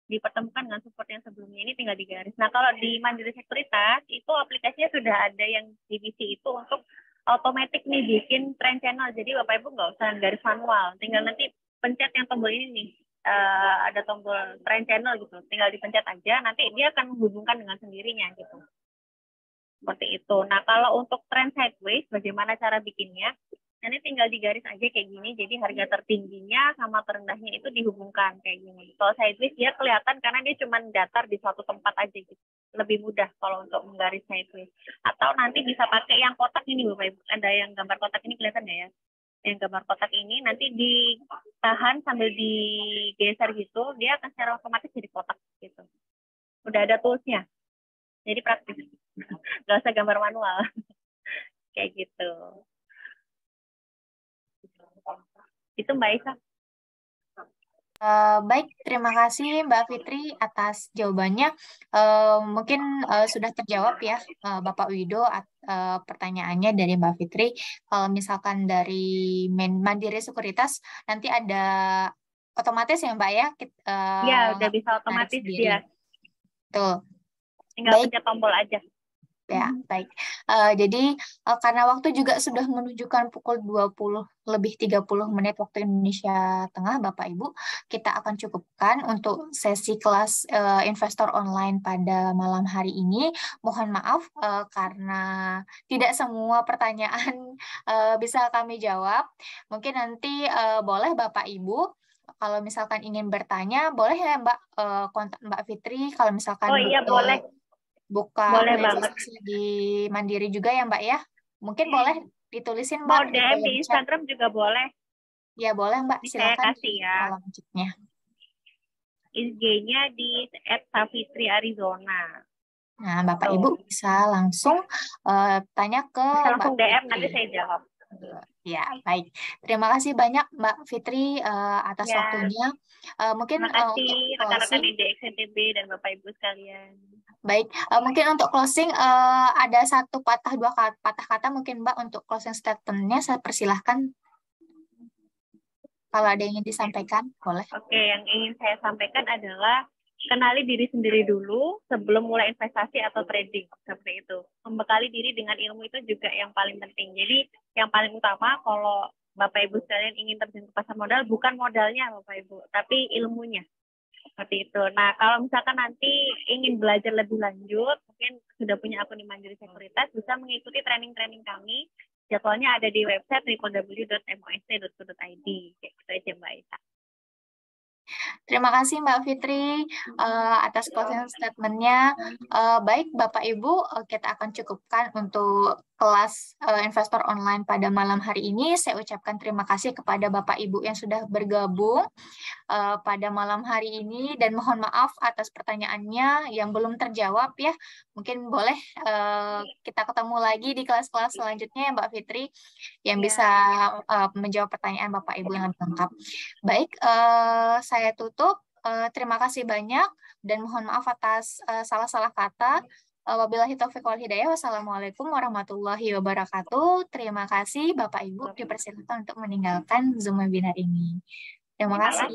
dipertemukan dengan support yang sebelumnya. Ini tinggal digaris. Nah, kalau di Mandiri Sekuritas, itu aplikasinya sudah ada yang divisi itu untuk otomatis nih bikin trend channel. Jadi Bapak-Ibu nggak usah garis manual. Tinggal nanti pencet yang tombol ini nih. Ada tombol trend channel gitu, tinggal dipencet aja, nanti dia akan menghubungkan dengan sendirinya gitu. Seperti itu. Nah, kalau untuk trend sideways, bagaimana cara bikinnya? Nanti tinggal digaris aja kayak gini, jadi harga tertingginya sama terendahnya itu dihubungkan kayak gini. Kalau sideways dia kelihatan karena dia cuma datar di suatu tempat aja gitu. Lebih mudah kalau untuk menggaris sideways. Atau nanti bisa pakai yang kotak ini, Bapak Ibu. Ada yang gambar kotak ini kelihatan ya? Yang gambar kotak ini nanti ditahan sambil digeser gitu, dia akan secara otomatis jadi kotak gitu. Udah ada toolsnya, jadi praktis, nggak usah gambar manual, kayak gitu. Itu Mbak Isa. Baik, terima kasih Mbak Fitri atas jawabannya. Mungkin sudah terjawab ya Bapak Wido pertanyaannya dari Mbak Fitri. Kalau misalkan dari Mandiri Sekuritas nanti ada otomatis ya Mbak ya? Ya, udah bisa otomatis dia. Tuh. Tinggal pencet tombol aja. Ya, baik. Jadi karena waktu juga sudah menunjukkan pukul 20:30 waktu Indonesia Tengah, Bapak Ibu, kita akan cukupkan untuk sesi kelas investor online pada malam hari ini. Mohon maaf karena tidak semua pertanyaan bisa kami jawab. Mungkin nanti boleh Bapak Ibu kalau misalkan ingin bertanya, boleh ya Mbak kontak Mbak Fitri kalau misalkan boleh. Buka investasi di Mandiri juga ya Mbak ya? Mungkin boleh ditulisin Mbak. Mau DM di Instagram juga boleh. Ya boleh Mbak, silakan kasih ya. kolom chatnya. IG-nya di @safitri_arizona. Nah, Bapak Ibu bisa langsung tanya ke bisa langsung Mbak DM, Fitri. nanti saya jawab. Ya, baik. Terima kasih banyak Mbak Fitri atas Ya, waktunya. Mungkin terima kasih untuk rekan-rekan closing, IDXNTB dan Bapak Ibu sekalian. baik. Mungkin untuk closing ada satu dua patah kata mungkin Mbak untuk closing statement-nya. Saya persilahkan kalau ada yang ingin disampaikan, boleh. Oke, yang ingin saya sampaikan adalah kenali diri sendiri dulu sebelum mulai investasi atau trading, seperti itu. Membekali diri dengan ilmu itu juga yang paling penting. Jadi yang paling utama kalau Bapak Ibu sekalian ingin terjun ke pasar modal, bukan modalnya Bapak Ibu, tapi ilmunya. Seperti itu. Nah, kalau misalkan nanti ingin belajar lebih lanjut, mungkin sudah punya akun di Mandiri Sekuritas, bisa mengikuti training-training kami. Jadwalnya ada di website www.mosc.co.id. Kayak gitu aja Mbak Isa. Terima kasih Mbak Fitri atas closing statement-nya. Baik Bapak Ibu, kita akan cukupkan untuk kelas investor online pada malam hari ini. Saya ucapkan terima kasih kepada Bapak Ibu yang sudah bergabung pada malam hari ini dan mohon maaf atas pertanyaannya yang belum terjawab ya. Mungkin boleh kita ketemu lagi di kelas-kelas selanjutnya ya Mbak Fitri yang bisa menjawab pertanyaan Bapak Ibu yang lebih lengkap. Baik, saya tutup. Terima kasih banyak dan mohon maaf atas salah-salah kata. Wabillahi taufiq wal hidayah. Wassalamualaikum warahmatullahi wabarakatuh. Terima kasih Bapak Ibu dipersilakan untuk meninggalkan Zoom webinar ini. Terima kasih.